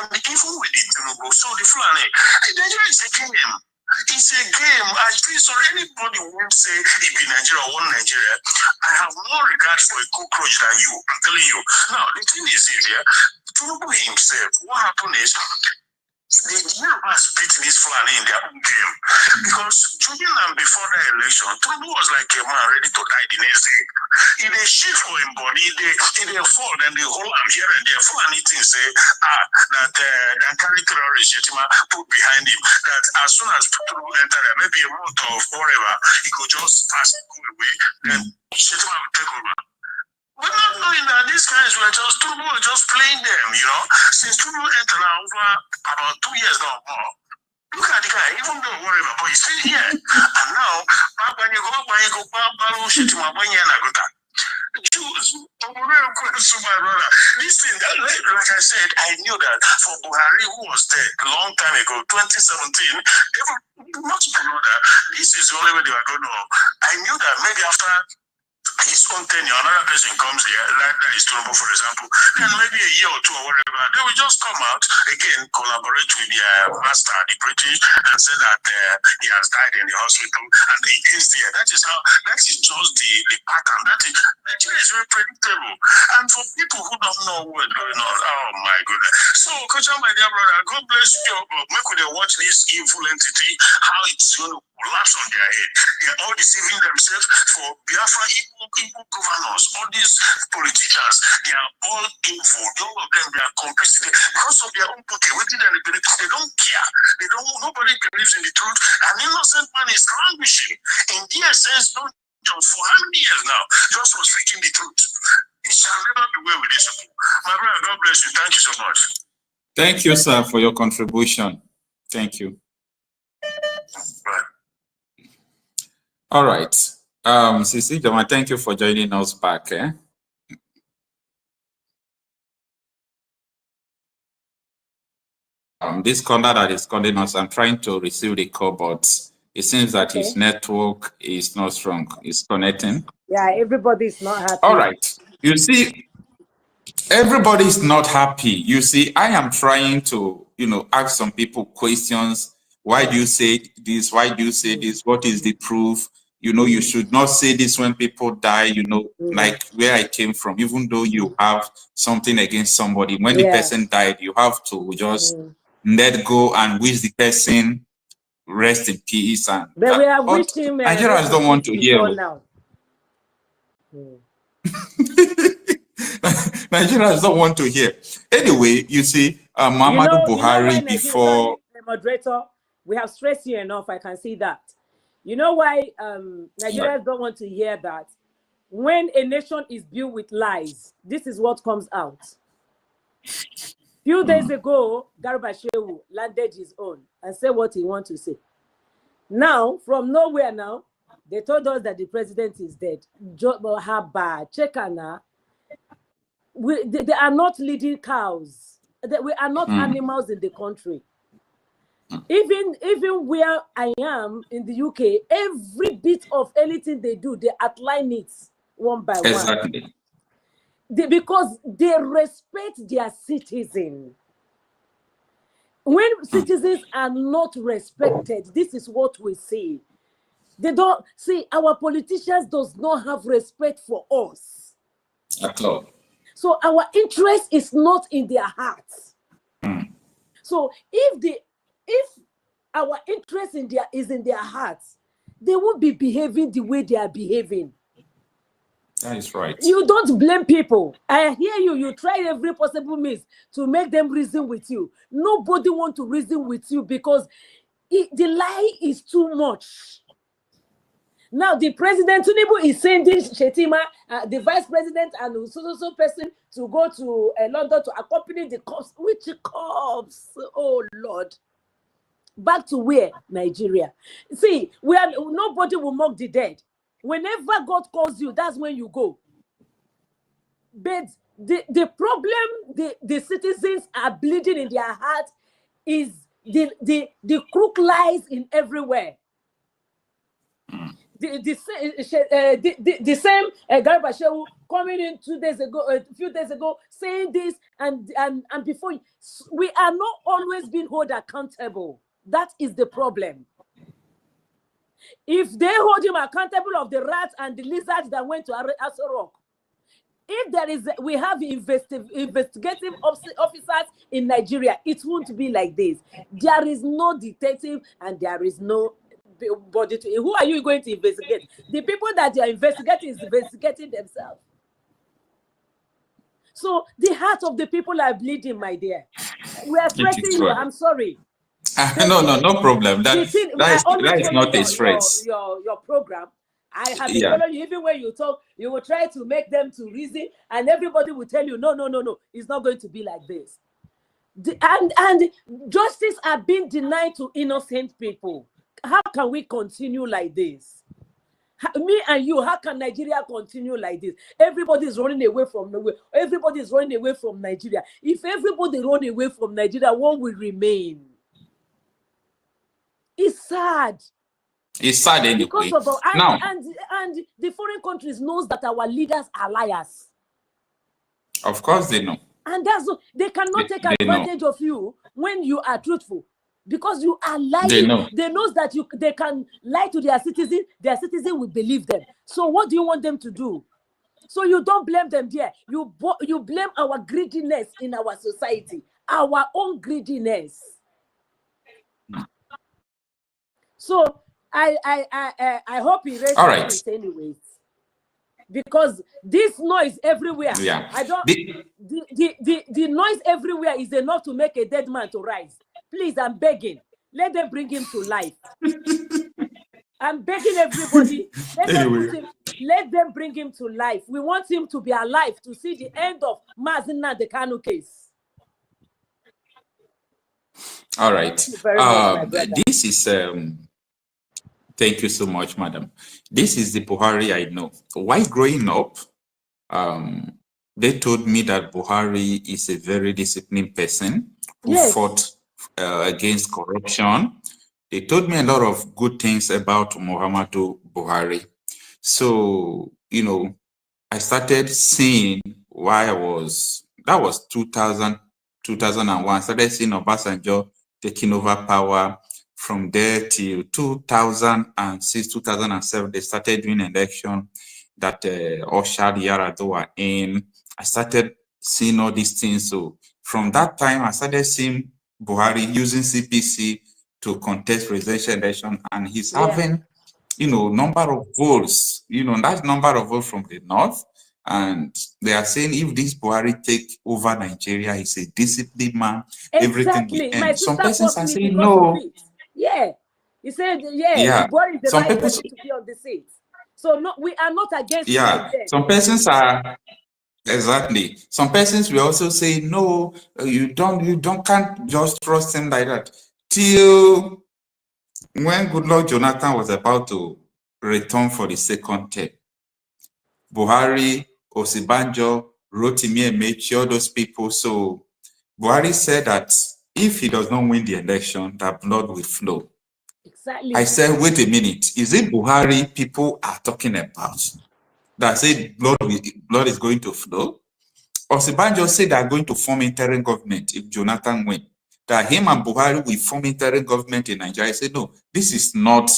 and even with the Tinubu, so the Fulani, Nigeria is a game. It's a game. I feel sorry. Anybody won't say if in Nigeria or one Nigeria, I have more regard for a cockroach than you. I'm telling you. Now, the thing is, Tinubu himself, what happened is, they never split this Fulani in their own game. Because during and before the election, Tinubu was like a man ready to die the next day. If they shift for him body, if they fall, then they hold him here and there. Fulani things say, that carry terrorist Shetima put behind him, that as soon as Tinubu enter there, maybe a month or whatever, he could just pass and go away, then Shetima will take over. We're not knowing that these guys Tinubu were just playing them, you know. Since Tinubu entered now over about 2 years now more. Look at the guy, even though whatever, but he's still here. And now, listen, like I said, I knew that for Buhari, who was dead a long time ago, 2017, not to know that this is the only way they were going to. I knew that maybe after his own tenure, another person comes there, like that is Tinubu, for example, then maybe a year or two or whatever, they will just come out again, collaborate with their master, the British, and say that he has died in the hospital, and he is there. That is just the pattern. Nigeria is very predictable. And for people who don't know what's going on, oh my goodness. So, Coach, my dear brother, God bless you. Make they watch this evil entity, how it's going to collapse on their head. They are all deceiving themselves for Biafra evil governors. All these politicians, they are all evil. All of them, they are complicit because of their own pocket. They don't care. Nobody believes in the truth. An innocent man is languishing. In their sense, don't just for how many years now, just for speaking the truth. It shall never be well with these people. My brother, God bless you. Thank you so much. Thank you, sir, for your contribution. Thank you. Right. All right. Sisi Joma, thank you for joining us back. This caller that is calling us, I'm trying to receive the call, but it seems that his network is not strong. It's connecting. Yeah, everybody's not happy. All right. You see, everybody's not happy. You see, I am trying to, ask some people questions. Why do you say this? Why do you say this? What is the proof? You should not say this when people die, like where I came from, even though you have something against somebody. When the person died, you have to just let go and wish the person rest in peace. And but we are wishing Nigerians don't want to hear. Now. Nigerians don't want to hear. Anyway, you see, Muhammadu Buhari before the moderator, we have stressed you enough. I can see that. You know why Nigerians don't want to hear that? When a nation is built with lies, this is what comes out. Few days ago, Garba Shehu landed his own and said what he wants to say. Now, from nowhere now, they told us that the president is dead. Chekana. They are not leading cows. We are not animals in the country. Even where I am in the UK, every bit of anything they do, they outline it one by one. Because they respect their citizens. When citizens are not respected, this is what we see. They don't see, our politicians does not have respect for us. At all. So our interest is not in their hearts. So if our interest is in their hearts, they won't be behaving the way they are behaving. That is right. You don't blame people. I hear you. You try every possible means to make them reason with you. Nobody wants to reason with you because the lie is too much. Now, the president Tinubu is sending Shetima, the vice president, and so person to go to London to accompany the cops. Which cops? Oh, Lord. Back to where? Nigeria. See, nobody will mock the dead. Whenever God calls you, that's when you go. But the problem the citizens are bleeding in their heart is the crook lies in everywhere. The same Garba Shehu coming in 2 days ago, a few days ago, saying this and before. We are not always being held accountable. That is the problem. If they hold him accountable of the rats and the lizards that went to Aso Rock, we have investigative officers in Nigeria, it won't be like this. There is no detective and there is no body to. Who are you going to investigate? The people that you are investigating is investigating themselves. So the heart of the people are bleeding, my dear. We are stressing you. I'm sorry. No problem. That is not a stress. Your program. I have been following you. Even when you talk, you will try to make them to reason, and everybody will tell you, no, it's not going to be like this. And justice are being denied to innocent people. How can we continue like this? Me and you, how can Nigeria continue like this? Everybody is running away from nowhere. Everybody is running away from Nigeria. If everybody run away from Nigeria, what will remain? It's sad. It's sad anyway. Because of and the foreign countries knows that our leaders are liars. Of course they know. And they cannot take advantage of you when you are truthful. Because you are lying. They know that they can lie to their citizen will believe them. So what do you want them to do? So you don't blame them there. You blame our greediness in our society, our own greediness. So I hope he raises All right. it anyways, because this noise everywhere. Yeah. I don't. The noise everywhere is enough to make a dead man to rise. Please, I'm begging. Let them bring him to life. I'm begging everybody. Let them bring him to life. We want him to be alive to see the end of Nnamdi Kanu case. All right. Thank you very much, my brother. This is thank you so much, madam. This is the Buhari I know. While growing up, they told me that Buhari is a very disciplined person who fought against corruption. They told me a lot of good things about Muhammadu Buhari. So, you know, I started seeing why that was 2001. I started seeing Obasanjo taking over power. From there till 2006, 2007, they started doing election that ushered Yar'Adua in. I started seeing all these things. So from that time, I started seeing Buhari using CPC to contest presidential election, and he's having, you know, number of votes, you know, that number of votes from the north. And they are saying if this Buhari take over Nigeria, he's a disciplined man, everything will end. Some persons are saying no. Yeah, he said, Buhari is the right person to be on the seat. So no, we are not against him. Some persons are exactly. Some persons will also say no, you can't just trust him like that. Till when Goodluck Jonathan was about to return for the second term, Buhari, Osibanjo, Rotimi Emechi, all those people. So Buhari said that if he does not win the election, that blood will flow. Exactly. I said, wait a minute. Is it Buhari people are talking about that say blood is going to flow? Osibanjo said they are going to form interim government if Jonathan wins. That him and Buhari will form interim government in Nigeria. I said, no, this is not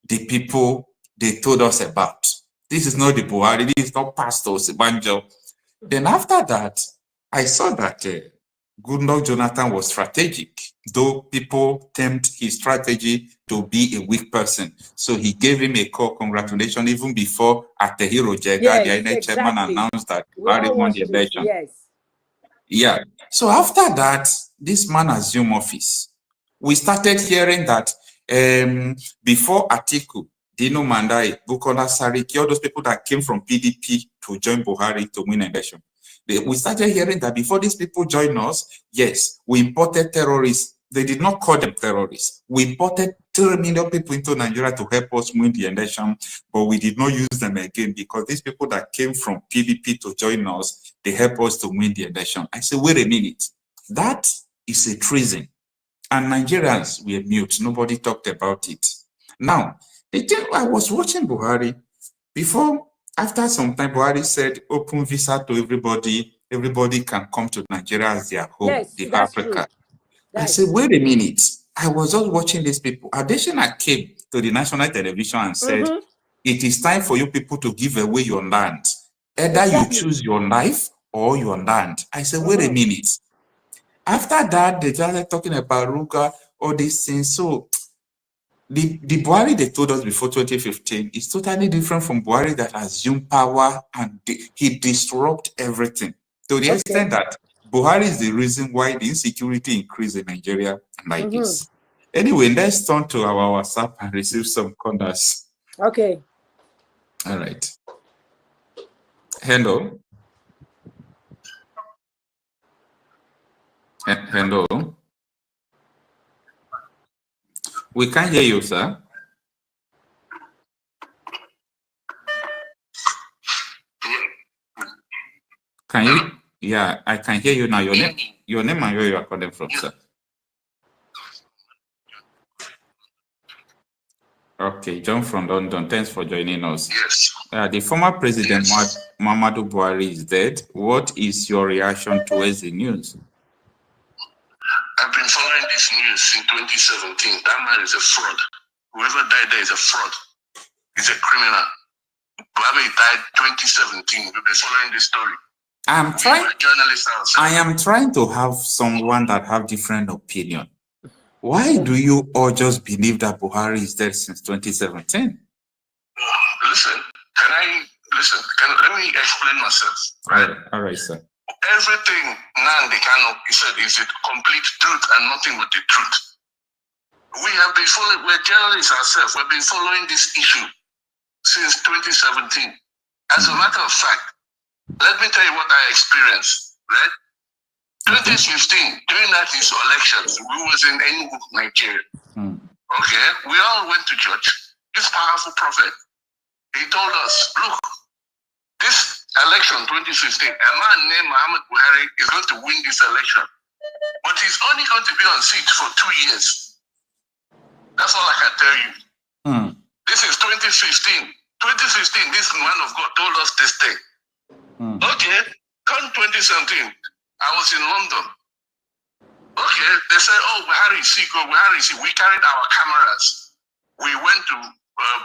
the people they told us about. This is not the Buhari. This is not Pastor Osibanjo. Then after that, I saw that Goodluck Jonathan was strategic, though people termed his strategy to be a weak person. So he gave him a call, congratulations, even before Atehiro Jega, the INEC chairman, announced that Buhari won the election. Yeah. So after that, this man assumed office. We started hearing that before Atiku, Dino Mandai, Bukola Sariki, all those people that came from PDP to join Buhari to win election. We started hearing that before these people joined us, yes, we imported terrorists. They did not call them terrorists. We imported 3 million people into Nigeria to help us win the election, but we did not use them again because these people that came from PDP to join us, they helped us to win the election. I said, wait a minute, that is a treason. And Nigerians were mute. Nobody talked about it. Now, the thing I was watching Buhari before. After some time, Buhari said, open visa to everybody. Everybody can come to Nigeria as their home, the Africa. I said, wait a minute. I was just watching these people. Adeshina came to the national television and said, it is time for you people to give away your land. Either you choose your life or your land. I said, wait a minute. After that, they started talking about Ruga, all these things. So the Buhari they told us before 2015 is totally different from Buhari that assumed power and he disrupted everything. To the extent that Buhari is the reason why the insecurity increased in Nigeria like this. Anyway, let's turn to our WhatsApp and receive some corners. Okay. All right. Hello. Hello. We can't hear you, sir. Can you? Yeah, I can hear you now. Your name and where you are calling from, sir. Okay, John from London. Thanks for joining us. Yes. The former president, Muhammadu Buhari, is dead. What is your reaction towards the news? I've been following this news since 2017. That man is a fraud. Whoever died there is a fraud. He's a criminal. Buhari died 2017. We've been following this story. Journalists. I am trying to have someone that have different opinion. Why do you all just believe that Buhari is dead since 2017? Listen, let me explain myself. Right? All right, sir. Everything Nnamdi Kanu said is the complete truth and nothing but the truth. We have been following, we're journalists ourselves, we've been following this issue since 2017. As a matter of fact, let me tell you what I experienced, right? 2015, during that elections, we was in Enugu, Nigeria. Okay, we all went to church. This powerful prophet, he told us, look, this election 2015, a man named Muhammad Buhari is going to win this election. But he's only going to be on seat for 2 years. That's all I can tell you. This is 2015. 2015, this man of God told us this thing. Okay, come 2017, I was in London. Okay, they said, oh, Buhari is sick, Buhari is sick. We carried our cameras. We went to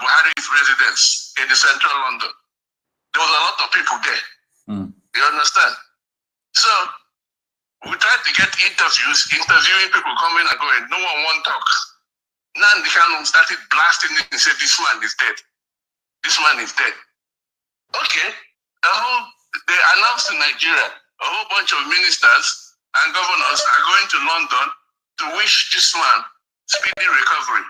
Buhari's residence in the central London. There was a lot of people there. You understand? So, we tried to get interviewing people coming and going. No one won't talk. Nnamdi Kanu started blasting it and said, this man is dead. This man is dead. Okay. They announced in Nigeria, a whole bunch of ministers and governors are going to London to wish this man speedy recovery.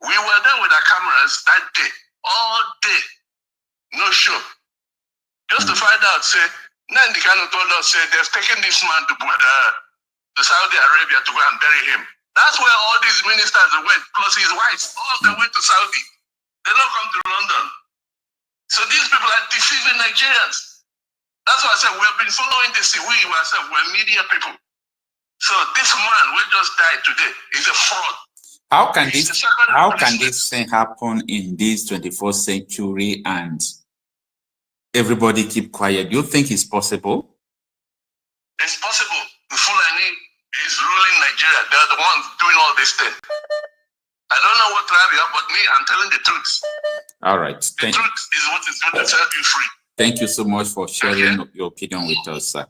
We were there with our cameras that day, all day, no show. Just to find out, say, Nnamdi Kanu told us, say, they've taken this man to Saudi Arabia to go and bury him. That's where all these ministers went, plus his wife. All of them went to Saudi. They don't come to London. So these people are deceiving Nigerians. That's why I said we've been following this. We ourselves, we're media people. So this man we just died today is a fraud. How can this thing happen in this 21st century and everybody keep quiet? Do you think it's possible? It's possible. The Fulani is ruling Nigeria. They're the ones doing all this thing. I don't know what tribe you are, but me, I'm telling the truth. All right. The truth is what is going to set you free. Thank you so much for sharing your opinion with us, sir.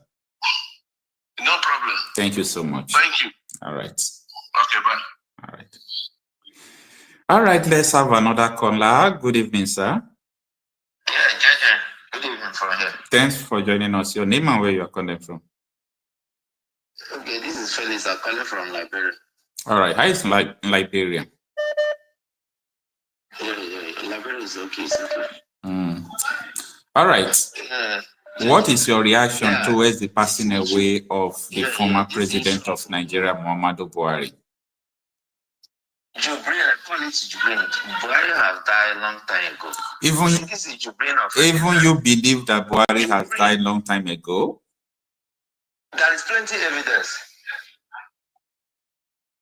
No problem. Thank you so much. Thank you. All right. Okay, bye. All right. All right, let's have another caller. Good evening, sir. Yeah, JJ. Good evening from here. Thanks for joining us. Your name and where you are calling from? Okay, this is Felix. I'm calling from Liberia. All right. How is Liberia? Yeah. Liberia is okay. It's okay. All right. What is your reaction towards the passing away of the former president of Nigeria, Muhammadu Buhari? Jubril, I call it Jubril. Buhari has died a long time ago. Even you believe that Buhari has died a long time ago? There is plenty of evidence.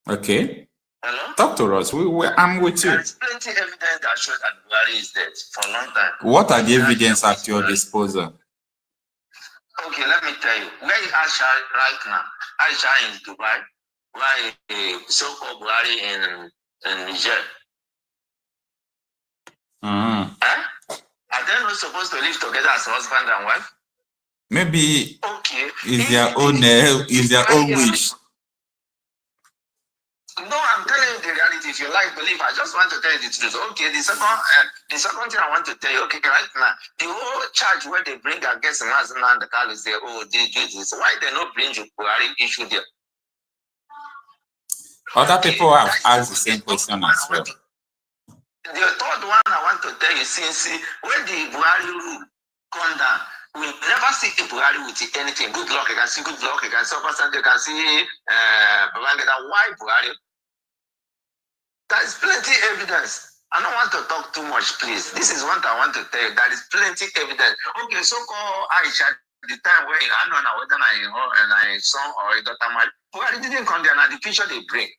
Okay. Hello? Talk to us. I'm with you. There is plenty of evidence that shows that Buhari is dead for a long time. What are the evidence at your disposal? Okay, let me tell you. Where is Aisha right now? Aisha in Dubai. Why so-called Buhari in Niger? Huh? Are they not supposed to live together as husband and wife? Maybe okay. Is their own wish. No, I'm telling you the reality. If you like, believe. I just want to tell you the truth. Okay, the second thing I want to tell you, okay, right now, the whole charge where they bring against Nnamdi Kanu is there, oh, they do this. Why they not bring the Buhari issue there? Other people have asked the same question as well. The third one I want to tell you, since when the Buhari rule come down, we never see a Buhari with anything. Good luck, you can see good luck, you can see you can see why Buhari? There is plenty evidence. I don't want to talk too much, please. This is what I want to tell you. There is plenty evidence. Okay, so-called Aisha, the time when I don't know whether I son or a daughter married, Buhari didn't come there, now the picture they bring.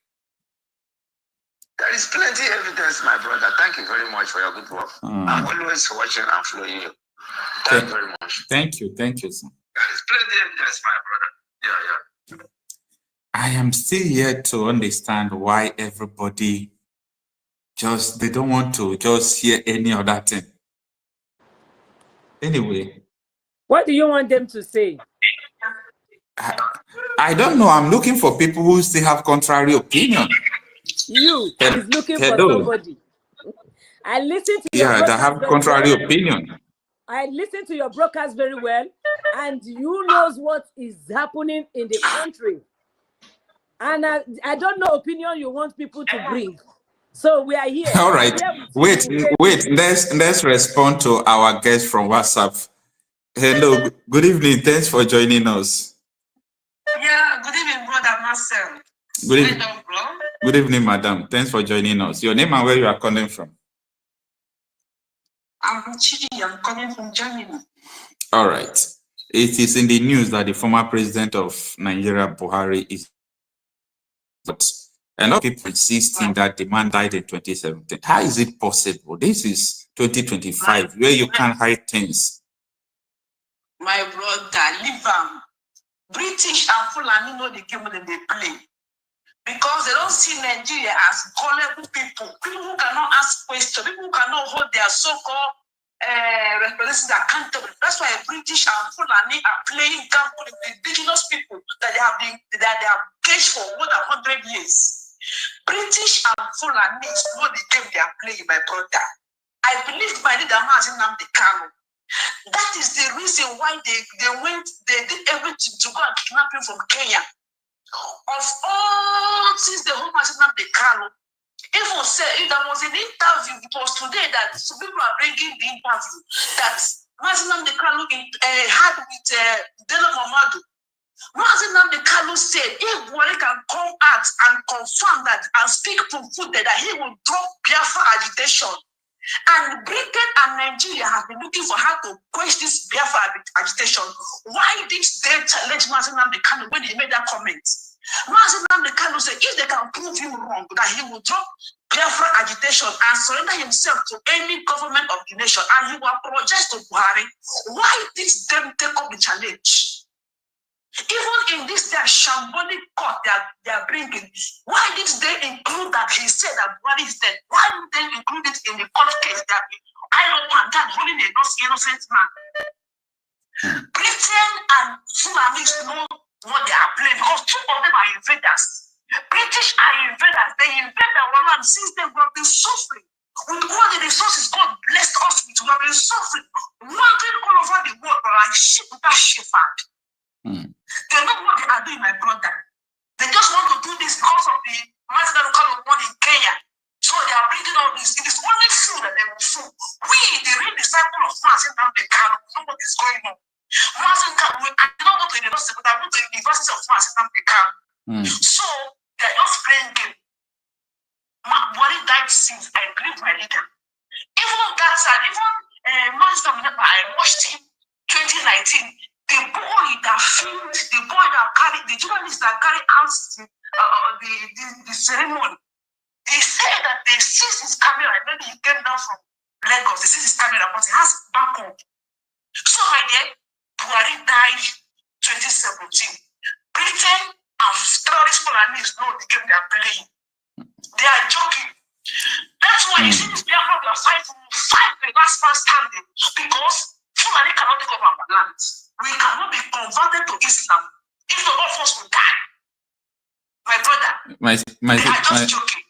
There is plenty evidence, my brother. Thank you very much for your good work. I'm always watching and following you. Thank you very much. Thank you, sir. There is plenty evidence, my brother. Yeah. I am still yet to understand why everybody they don't want to just hear any other thing. Anyway. What do you want them to say? I don't know. I'm looking for people who still have contrary opinion. You is looking for somebody. I listen to your that have contrary opinion. I listen to your broadcast very well, and you knows what is happening in the country. And I don't know opinion you want people to bring. So we are here. All right. Wait. Let's respond to our guest from WhatsApp. Hello. Good evening. Thanks for joining us. Yeah. Good evening, brother Marcel. Good evening. Good evening, madam. Thanks for joining us. Your name and where you are calling from? I'm Chidi. I'm calling from Germany. All right. It is in the news that the former president of Nigeria, Buhari, is. But a lot of people insisting that the man died in 2017. How is it possible? This is 2025, where you can't hide things. My brother, leave them. British and Fulani know the game that they play. Because they don't see Nigeria as gullible people who cannot ask questions, people who cannot hold their so-called representatives accountable. That's why British and Fulani are playing gamble with the indigenous people that they have caged for more than 100 years. British and Fulani know the game they are playing, my brother. I believe my leader Nnamdi Kanu. That is the reason why they did everything to go and kidnap him from Kenya. Of all since the whole Nnamdi Kanu, even said there was an interview, it was today that some people are bringing the interview that Nnamdi Kanu had with Dela Mamadu. Nnamdi Kanu said if Buhari can come out and confirm that and speak to food that he will drop Biafra agitation. And Britain and Nigeria have been looking for how to quench this Biafra agitation. Why did they challenge Nnamdi Kanu when he made that comment? Nnamdi Kanu said if they can prove him wrong, that he will drop Biafra agitation and surrender himself to any government of the nation, and he will apologize to Buhari. Why did them take up the challenge? Even in this their shambolic court they are bringing, why did they include that he said that Buhari is dead? Why did they include it in the court case that I don't want that holding a innocent man? Britain and Fulani know what they are playing because two of them are invaders. British are invaders. They invade our land since they have been suffering. With all the resources God blessed us with, we have been suffering, wandering all over the world, but like sheep without shepherd. They know what they are doing, my brother. They just want to do this because of the national kind of money in Kenya. So they are bringing all this. It is only food that they will fool. We, the real disciple of Nnamdi Kanu, know what is going on. I don't go to university, but I went to the University of Nnamdi Kanu. So they are just playing game. Buhari died since I believe my leader. Even that side, even I watched him 2019. The boy that filmed, the boy that carried, the journalist that carried out the ceremony, they said that they seized his camera. Maybe he came down from Lagos, they seized his camera, but he has backup. So, my dear, Buhari died 2017. Britain and terrorist Fulanis know the game they are playing. They are joking. That's why you see this Biafra, we are fight the last man standing because Fulani cannot take over our land. We cannot be converted to Islam. If the of us will die. My brother, they are just joking.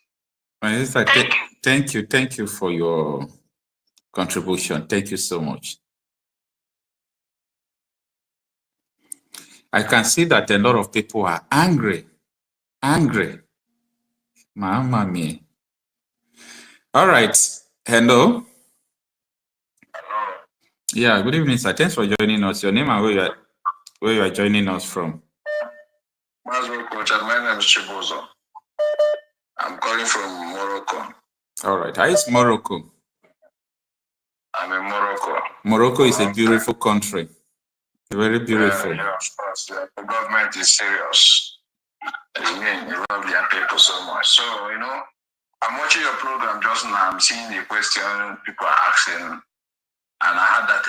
My sister, thank you for your contribution. Thank you so much. I can see that a lot of people are angry. Mamma mia. All right. Hello. Yeah, good evening, sir. Thanks for joining us. Your name and where you are joining us from? My name is Chibozo. I'm calling from Morocco. All right. How is Morocco? I'm in Morocco. Morocco is a beautiful country. Very beautiful. Yeah, of course. Yeah. The government is serious. They love their people so much. So, I'm watching your program just now. I'm seeing the question people are asking. And I heard that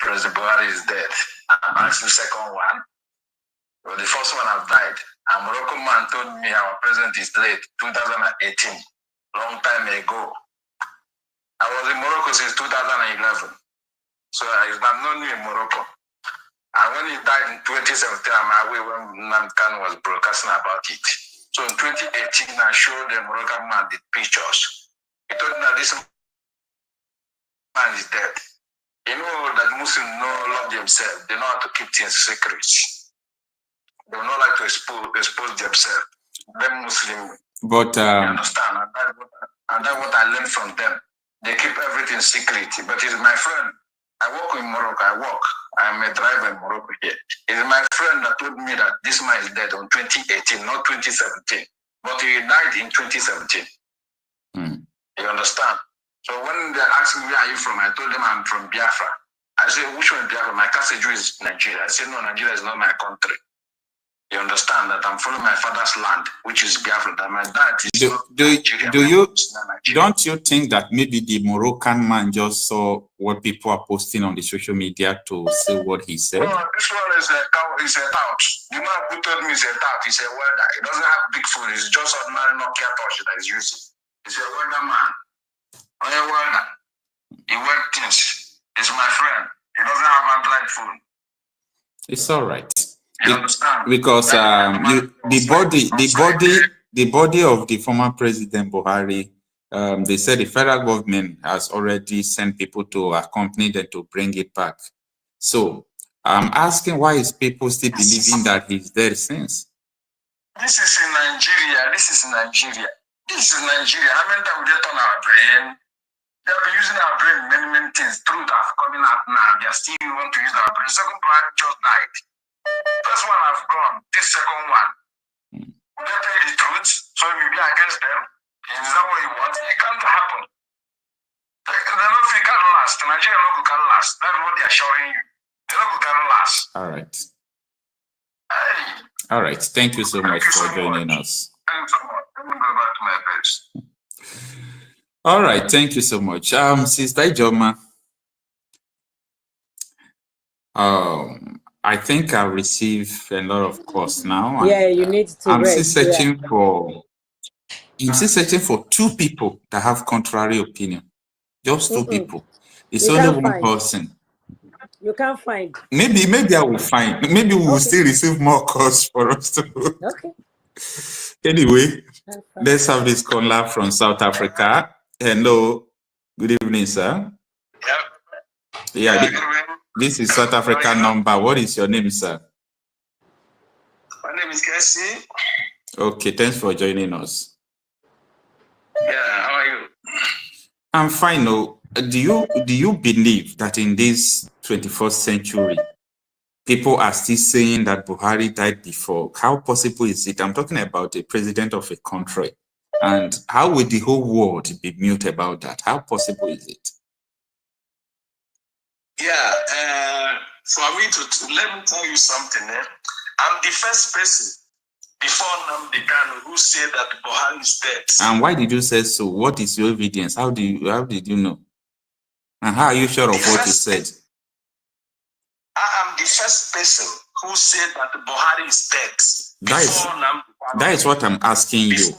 President Buhari is dead. I'm asking the second one. Well, the first one have died. A Moroccan man told me our president is dead, 2018, long time ago. I was in Morocco since 2011. So I'm not new in Morocco. And when he died in 2017, I'm away when Nnamdi Kanu was broadcasting about it. So in 2018, I showed the Moroccan man the pictures. He told me that this man is dead. You know that Muslims love themselves. They know how to keep things secret. They don't like to expose themselves. Them Muslims. But you understand? And that's what I learned from them. They keep everything secret. But he's my friend. I work in Morocco. I'm a driver in Morocco here. It's my friend that told me that this man is dead on 2018, not 2017. But he died in 2017. You understand? So when they asked me, where are you from? I told them I'm from Biafra. I said, which one is Biafra? My cousin is Nigeria. I said, no, Nigeria is not my country. You understand that I'm following my father's land, which is Biafra. That my dad is not Nigeria. Don't you think that maybe the Moroccan man just saw what people are posting on the social media to say what he said? No, this one is a tout. The man who told me is a tout. He's a welder. He doesn't have big phone. It's just ordinary Nokia touch that he's using. He's a welder man. I'm a welder. He works things. He's my friend. He doesn't have an Android phone. It's all right. You understand? Because the body of the former President Buhari, they said the federal government has already sent people to accompany them to bring it back. So I'm asking, why is people still believing that he's dead since? This is in Nigeria. How many times we get on our brain? They've been using our brain many things. Truth are coming out now. They still want to use our brain. Second Buhari just died. First one has gone. This second one. We don't tell the truth, so we be against them. Is that what you want? It can't happen. They don't think it can last. Nigeria no can last. That's what they are showing you. They don't can last. All right. Hey. All right. Thank you so much for joining us. Thanks so much. Let me go back to my page. All right. Thank you so much. Sister Ijoma. I think I received a lot of calls now. Yeah, you need to. I'm still searching for. I'm still searching for two people that have contrary opinion. Just two people. It's only one person. You can't find. Maybe I will find. Maybe we will still receive more calls for us to. Okay. Anyway, let's have this caller from South Africa. Hello. Good evening, sir. Yeah. This is South African number. What is your name, sir? My name is Cassie. Okay, thanks for joining us. Yeah, how are you? I'm fine. No, do you believe that in this 21st century, people are still saying that Buhari died before? How possible is it? I'm talking about a president of a country. And how will the whole world be mute about that? How possible is it? Yeah, for me to let me tell you something. I'm the first person before Nnamdi Kanu who said that Buhari is dead. And why did you say so? What is your evidence? How did you know? And how are you sure of what you said? I am the first person who said that Buhari is dead. That is what I'm asking you.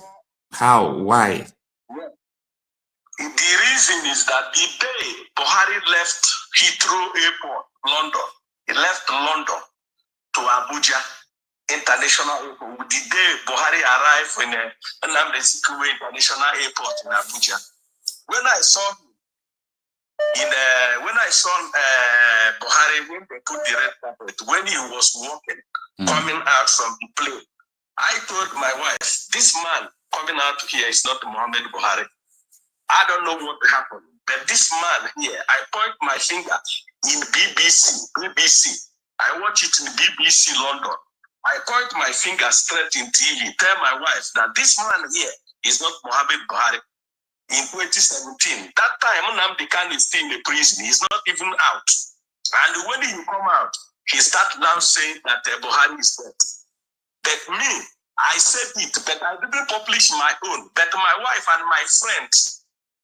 How? Why? The reason is that the day Buhari left Heathrow Airport, London, he left London to Abuja International Airport. The day Buhari arrived in Nnamdi Kanu International Airport in Abuja, when I saw Buhari, when they put the red carpet, when he was walking, coming out from the plane, I told my wife, this man coming out here is not Muhammad Buhari. I don't know what happened, but this man here, I point my finger in BBC. I watch it in BBC London. I point my finger straight in TV, tell my wife that this man here is not Muhammad Buhari. In 2017, that time Nnamdi Kanu is still in the prison. He's not even out. And when he come out, he started now saying that Buhari is dead. But me, I said it, but I didn't publish my own. But my wife and my friends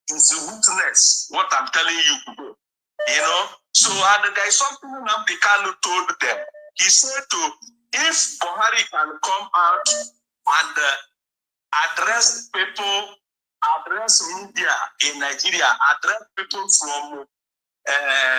is a witness what I'm telling you today. You know? So there is something Nnamdi Kanu told them. He said if Buhari can come out and address people, address media in Nigeria, address people from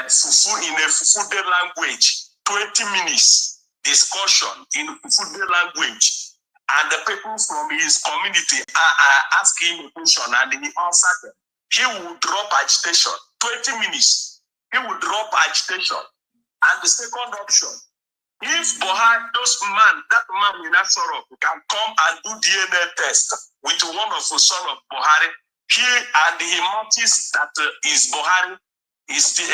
fufu in a Fufude language, 20 minutes discussion in Fufude language. And the people from his community are asking him a question and he answered them. He would drop agitation, 20 minutes. He would drop agitation. And the second option, if Buhari, that man in Asoro can come and do DNA test with one of the son of Buhari, he noticed that is Buhari is the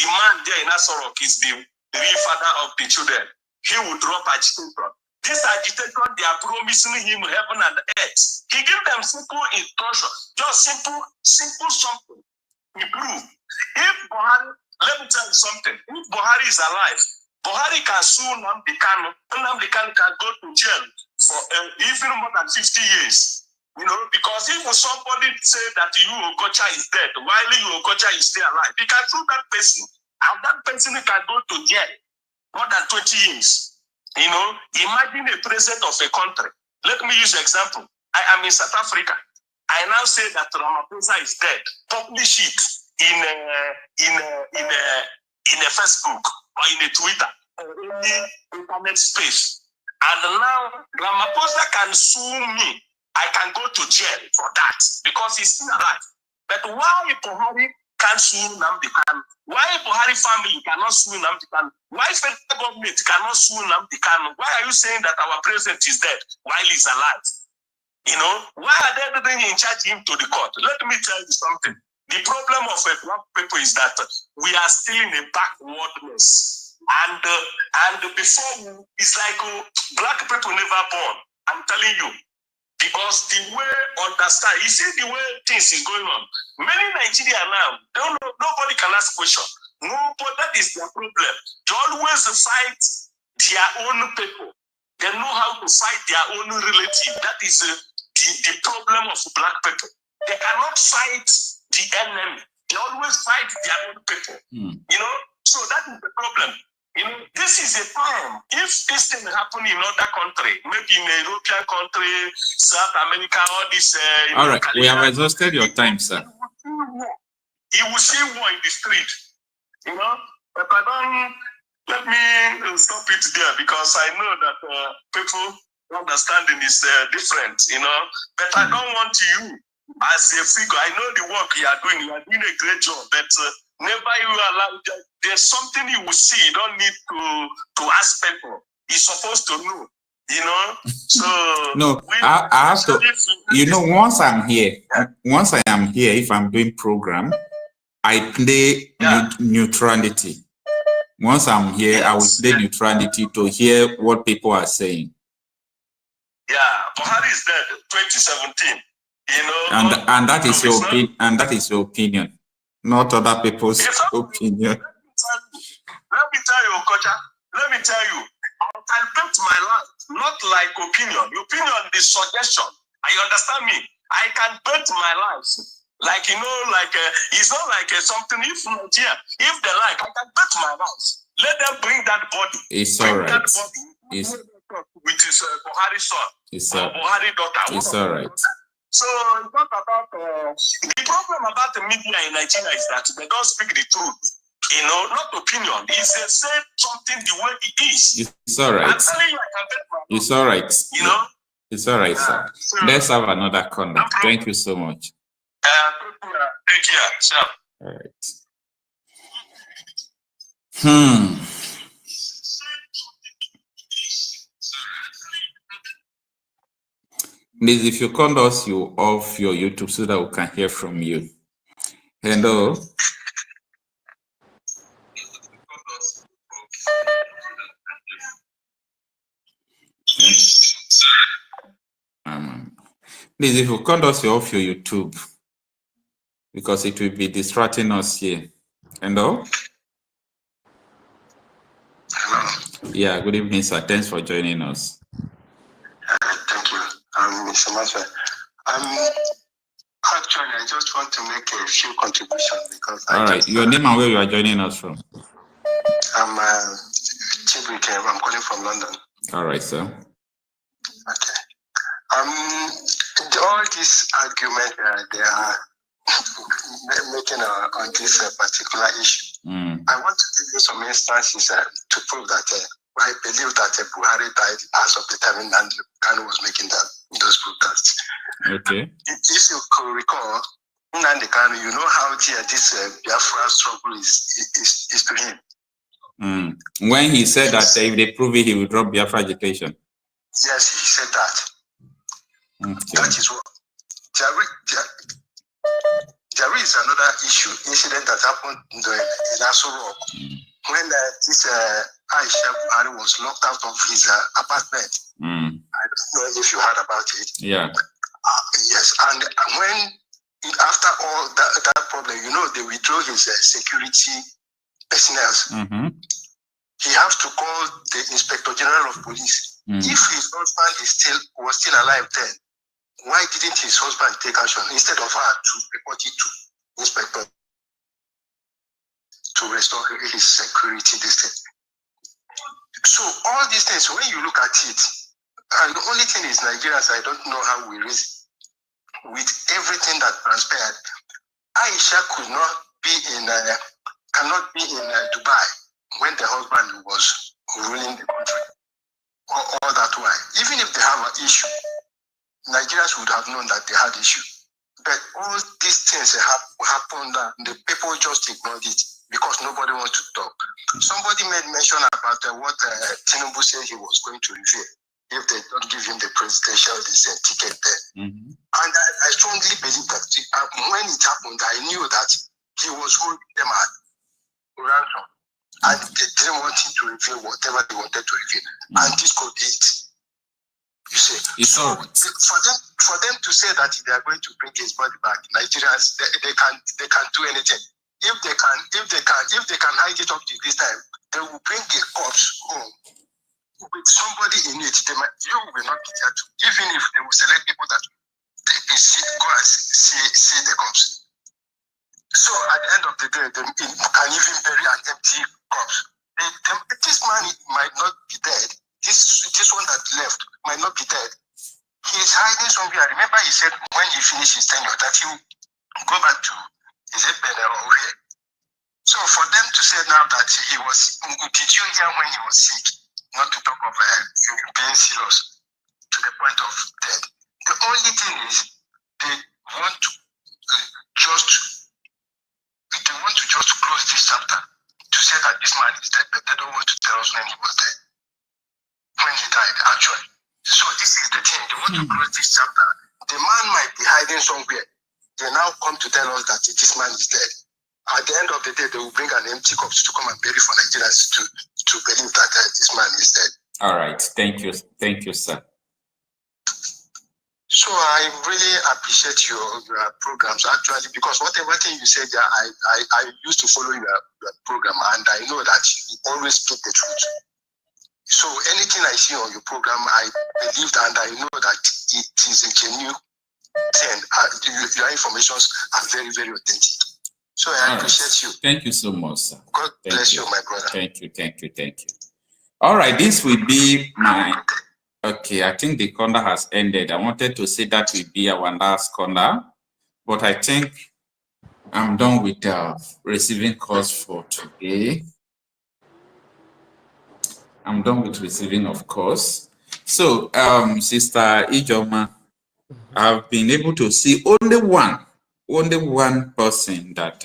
man there in Asoro is the real father of the children. He would drop agitation. This agitation, they are promising him heaven and earth. He gave them simple instruction, just simple something. He proved. If Buhari, let me tell you something. If Buhari is alive, Buhari can sue Nnamdi Kanu. Nnamdi Kanu can go to jail for even more than 50 years. You know, because if somebody say that Okocha is dead, while Okocha is still alive, he can sue that person, and that person can go to jail more than 20 years. You know, imagine a president of a country. Let me use an example. I am in South Africa. I now say that Ramaphosa is dead. Publish it in a Facebook or in a Twitter or any internet space. And now Ramaphosa can sue me. I can go to jail for that because he's still alive. But why Buhari can't sue Nnamdi Kanu? Why Buhari family cannot sue Nnamdi Kanu? Why federal government cannot sue Nnamdi Kanu? Why are you saying that our president is dead while he's alive? You know, why are they not in charge him to the court? Let me tell you something. The problem of black people is that we are still in a backwardness. And before, it's like black people never born. I'm telling you. Because the way understand, you see the way things is going on. Many Nigerians now, don't know, nobody can ask question. No, but that is their problem. They always fight their own people. They know how to fight their own relative. That is the problem of black people. They cannot fight the enemy. They always fight their own people. You know, so that is the problem. You know, this is a time. If this thing happen in other country, maybe in a European country, South America, all this. All right, we have exhausted your time, sir. You will see war in the street. You know, but I don't. Let me stop it there because I know that people understanding is different. You know, but I don't want you as a figure. I know the work you are doing. You are doing a great job, but. Never you allow. There's something you will see. You don't need to ask people. You're supposed to know. You know. So no, I have to. You know, once I'm here, once I am here, if I'm doing program, I play neutrality. Once I'm here, I will play neutrality to hear what people are saying. Yeah, Buhari is dead. 2017. You know. And that is your opinion. And that is your opinion. Not other people's opinion. Let me tell you, Okocha. Let me tell you, I can bet my life, not like opinion. Opinion is suggestion. You understand me? I can bet my life. Like, you know, like, it's not like something, if Nigeria, if they like, I can bet my life. Let them bring that body. It's all right. With his Buhari son. It's Buhari daughter. It's all right. So it's not about the problem about the media in Nigeria is that they don't speak the truth, you know, not opinion. It's they say something the way it is. It's all right. I'm telling you, I can bet my it's all right. You know, it's all right, sir. So, let's have another contact. Thank you so much. Take care, sir. All right. Please, if you call us, you off your YouTube so that we can hear from you. Hello. Please, if you call us, you off your YouTube because it will be distracting us here. Hello. Hello. Yeah. Good evening, sir. Thanks for joining us. Thank you. Mr. Masha. Actually, I just want to make a few contributions because. All right. Your name and where you are joining us from? I'm Chibuike. I'm calling from London. All right, sir. Okay. All this argument, they are making on this particular issue. I want to give you some instances to prove that I believe that Buhari died as of the time Nnamdi Kanu was making those broadcasts. Okay. If you could recall, Nnamdi Kanu, you know how dear this Biafra struggle is to him. When he said that if they prove it, he will drop Biafra agitation. Yes, he said that. Okay. That is what. There is another incident that happened in Aso Rock when this Aisha Buhari was locked out of his apartment. I don't know if you heard about it. Yeah. Yes, and when after all that problem, you know, they withdrew his security personnel. He has to call the Inspector General of Police. If his husband was still alive then, why didn't his husband take action instead of her to report it to Inspector to restore his security distance? So all these things, when you look at it, and the only thing is Nigerians, I don't know how we raise with everything that transpired. Aisha cannot be in Dubai when the husband was ruling the country all that while. Even if they have an issue, Nigerians would have known that they had issue. But all these things happened and the people just ignored it because nobody wants to talk. Somebody made mention about what Tinubu said he was going to reveal if they don't give him the presidential ticket there. And I strongly believe that when it happened, I knew that he was holding them at ransom. And they didn't want him to reveal whatever they wanted to reveal. And this could be it. You see, so for them to say that they are going to bring his body back, Nigerians they can do anything. If they can hide it up to this time, they will bring a corpse home with somebody in it. You will not be there too. Even if they will select people that go and see the corpse. So at the end of the day, they can even bury an empty corpse. This man might not be dead. This one that left might not be dead. He is hiding somewhere. Remember, he said when he finished his tenure that he will go back to Benin or here. So for them to say now that he was, did you hear when he was sick? Not to talk of being serious to the point of death. The only thing is they want to just close this chapter to say that this man is dead, but they don't want to tell us when he was dead. When he died, actually. So this is the thing. They want to close this chapter. The man might be hiding somewhere. They now come to tell us that this man is dead. At the end of the day, they will bring an empty corpse to come and bury for Nigerians to believe that this man is dead. All right. Thank you. Thank you, sir. So I really appreciate your programs, actually, because whatever thing you said, I used to follow your program, and I know that you always speak the truth. So anything I see on your program, I believe and I know that it is a genuine thing. Your informations are very, very authentic. So I appreciate you. Thank you so much, sir. God bless you, my brother. Thank you. All right, this will be my... Okay, I think the corner has ended. I wanted to say that will be our last corner, but I think I'm done with receiving calls for today. I'm done with receiving, of course. So, Sister Ijoma, I've been able to see only one person that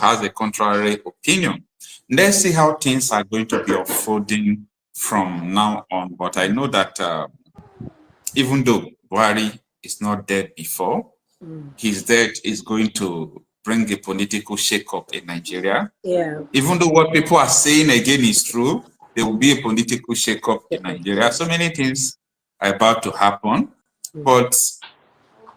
has a contrary opinion. Let's see how things are going to be unfolding from now on. But I know that even though Buhari is not dead before, his death is going to bring a political shake-up in Nigeria. Yeah. Even though what people are saying again is true, there will be a political shake-up in Nigeria. So many things are about to happen. But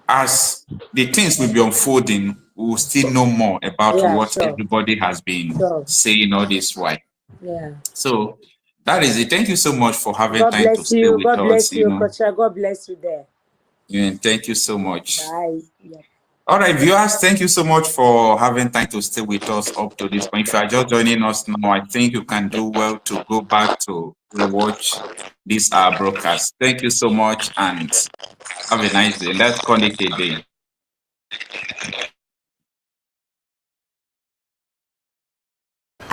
as the things will be unfolding, we will still know more about what everybody has been saying all this while. Yeah. So that is it. Thank you so much for having time to stay with us. God bless you, Coach. God bless you there. And thank you so much. Bye. Yeah. All right, viewers, thank you so much for having time to stay with us up to this point. If you are just joining us now, I think you can do well to go back to rewatch this broadcast. Thank you so much and have a nice day. Let's call it a day.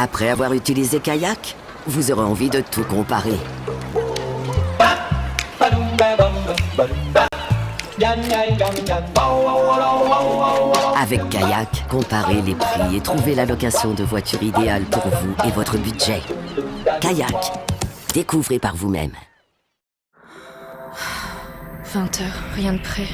Après avoir utilisé Kayak, vous aurez envie de tout comparer. Avec Kayak, comparez les prix et trouvez la location de voiture idéale pour vous et votre budget. Kayak, découvrez par vous-même. 20h, rien de prêt.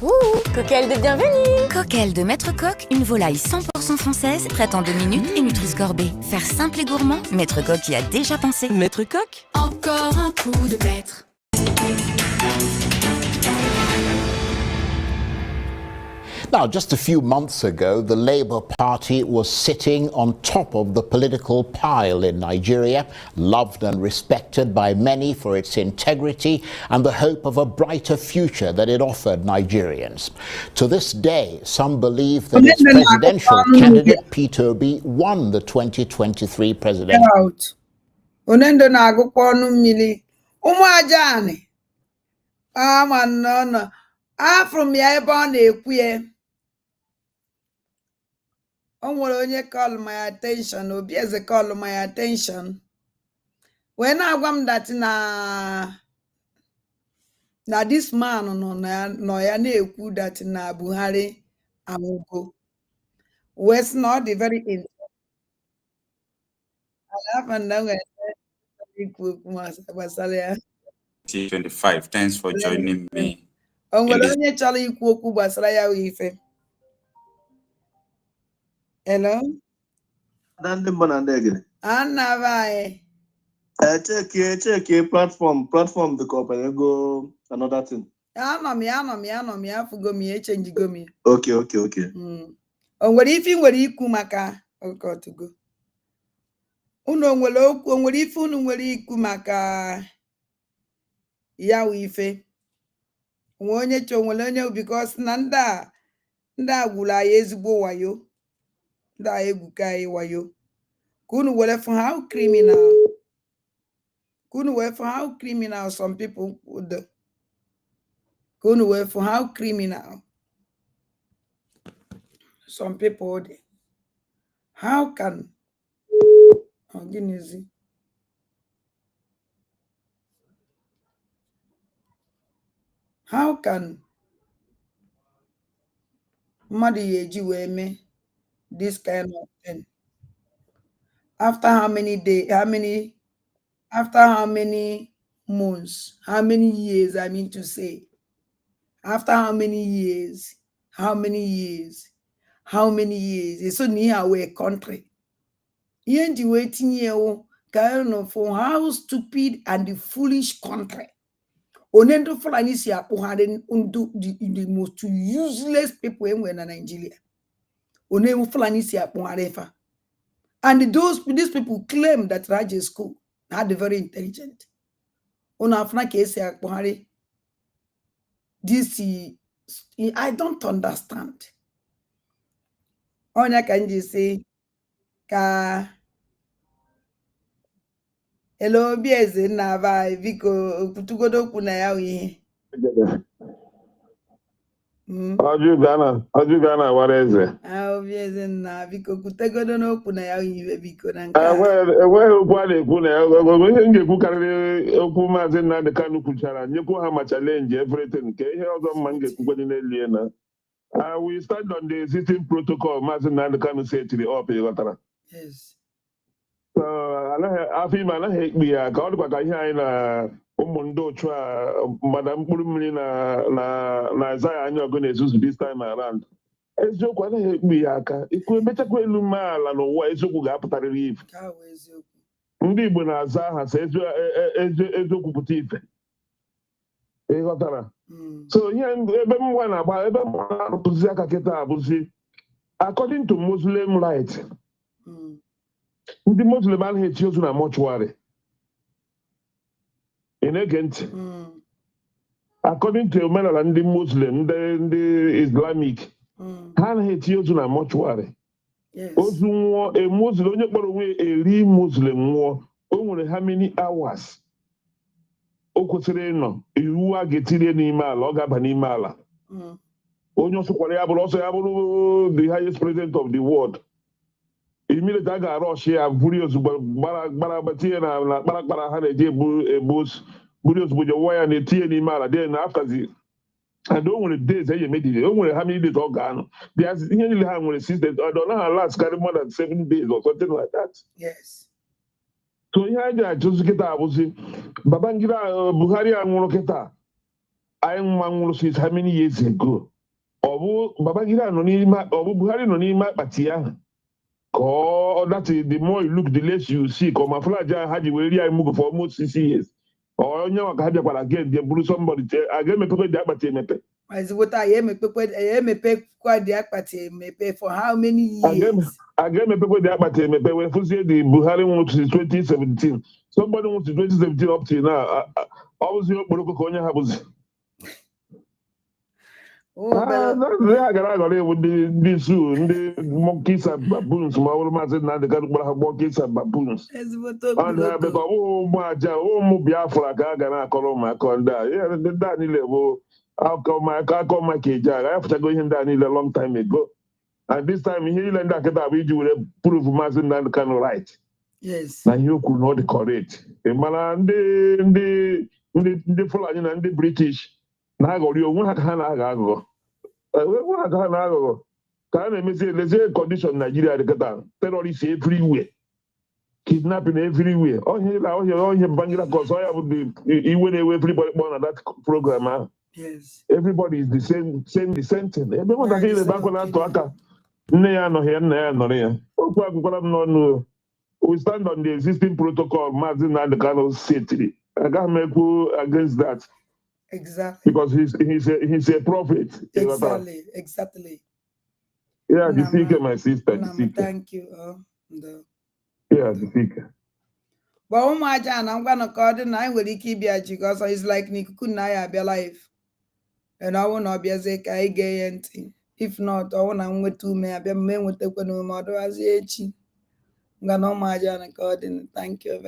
Ouh, coquelle de bienvenue. Coquelle de Maître Coq, une volaille 100% française, prête en 2 minutes et nutri-scorbée. Faire simple et gourmand, Maître Coq y a déjà pensé. Maître Coq. Encore un coup de maître. Now, just a few months ago, the Labour Party was sitting on top of the political pile in Nigeria, loved and respected by many for its integrity and the hope of a brighter future that it offered Nigerians. To this day, some believe that its presidential candidate, Peter Obi, won the 2023 presidential. Onendo na agụkọ ọnụ mmiri ụmụ ajani ama nọ afọ m ya ebe ọ na-ekwu ya o nwere onye call my attention Obi eze call my attention wee na-agwa m that na this man nọ ya na-ekwu that na Buhari anwụgo wee sị na ọ dị very interesting. Thanks for joining me. O nwere onye chọrọ ikwu okwu gbasara ya ife. Hello? Check platform the company go another thing. Anọ m ya afụgo m ya echenjigo m ya. Okay. O nwere ife nwere ikwu maka okotugo. Unu nwere ife unu nwere ikwu maka ya ife. Nwere onye because na ndị a gwụrụ anyị ezigbo wayo. Ndị a egwuka anyị wayo. Ka unu were for how criminal some people would. Ka unu were for how criminal some people would. How can mmadụ ya eji wee mee this kind of thing after how many days, after how many months, how many years, I mean to say, after how many years, it's only our country. Yendi waiting here, for how stupid and the foolish country. Onendo Fulani siya puharen undo the most useless people in Nigeria. Onendo Fulani siya puharefa. And these people claim that Raja School had very intelligent. Unafna kesi ya puhare. This I don't understand. Onya kanji say ka hello bieze na vai viko kutugodo kuna ya ihe. Aju Ghana wareze. Bieze na viko kutegodo no kuna ya ihe viko na nka. Ewe okwu a na-ekwu na ihe ngekwu karịrị okwu Maazị Nnamdi Kanu kwuchara nyekwu ha ma challenge everything ke ihe ọzọ mma ngekwu n'elie na. We stand on the existing protocol Maazị Nnamdi Kanu said to the up ịghọtara. Yes. Afọ ime anaghị ekpe ya ka ọ dịkwa ka ihe anyị na ụmụ ndị otu a mgbada mkpụrụ mmiri na Aịzaya anya ọgụ na-ezuzu this time around. Eziokwu anaghị ekpe ya aka ikwu emechakwa elu mma ala n'ụwa eziokwu ga-apụtarịrị ife. Ndị Igbo na-aza aha sị eziokwu pụta ife ịghọtara. So ihe ebe m nwa na-agba ebe m na-arụtụzi aka kịta abụzi according to Muslim right. Ndị Muslim anaghị echi ozu na mọchụwarị. Ị na-ege ntị? According to omenala ndị Muslim, ndị Islamic, ha anaghị echi ozu na mọchụwarị. Ozu nwụọ, Muslim, onye kpọrọ onwe eri Muslim nwụọ, o nwere how many hours o kwesịrị ịnọ, iwu a ga-etinye n'ime ala, ọ ga-aba n'ime ala. Onye ọsọkwara ya bụrụ ọsọ ya bụrụ the highest president of the world. immediately I got rush here videos bara na para ha na-eji ebu videos bụ wire na-etinye n'ime ala then after the and don't want days you made it. Don't want how many days all gone. There's usually have when system I don't know how last carry more than 7 days or something like that. Yes. So yeah, just get that was Babangida Buhari and Roketa. I am one since how many years ago? Or Babangida no need my or Buhari no need my patia. Oh, that is the more you look, the less you see. Come my flag had you really I move for almost 6 years. Or you know, again, they blew somebody. Again, me people that but mepe. As what I am a quite the apathy mepe for how many years? Again, me people that but mepe. When you say the Buhari wants to 2017, somebody wants to 2017 up to now. Obviously, Morocco Konya happens. I got with the zoo, the monkeys and baboons. My old man said, now they got monkeys and baboons. And my Biafra, Gagana, Coloma, Conda. Yeah, the Danny level. I'll call my cage. I have to go in Danny a long time ago. And this time, he and that we do prove Nnamdi Kanu right. Yes. Now you could not correct. The Fulani and the British. Now I go, you won't have go. Let's say condition Nigeria terrorists everywhere, kidnapping everywhere. Oh here Bangla cause I have the even everybody born on that program. Yes. Everybody is the same thing. Everyone that is back on that to Aka. No. We stand on the existing protocol, Nnamdi Kanu city. I can't make against that. Exactly. Because he's a prophet. Exactly. Yeah, the speaker, my sister. The speaker. Thank you. Yeah, the speaker. But oh my John, I'm gonna call the nine with Ikibia because it's like Nikukunaya be alive. And I will not be as a gay anything. If not, I want to go to me. I'll be a man with the mother as a chi. I'm gonna my John, thank you very much.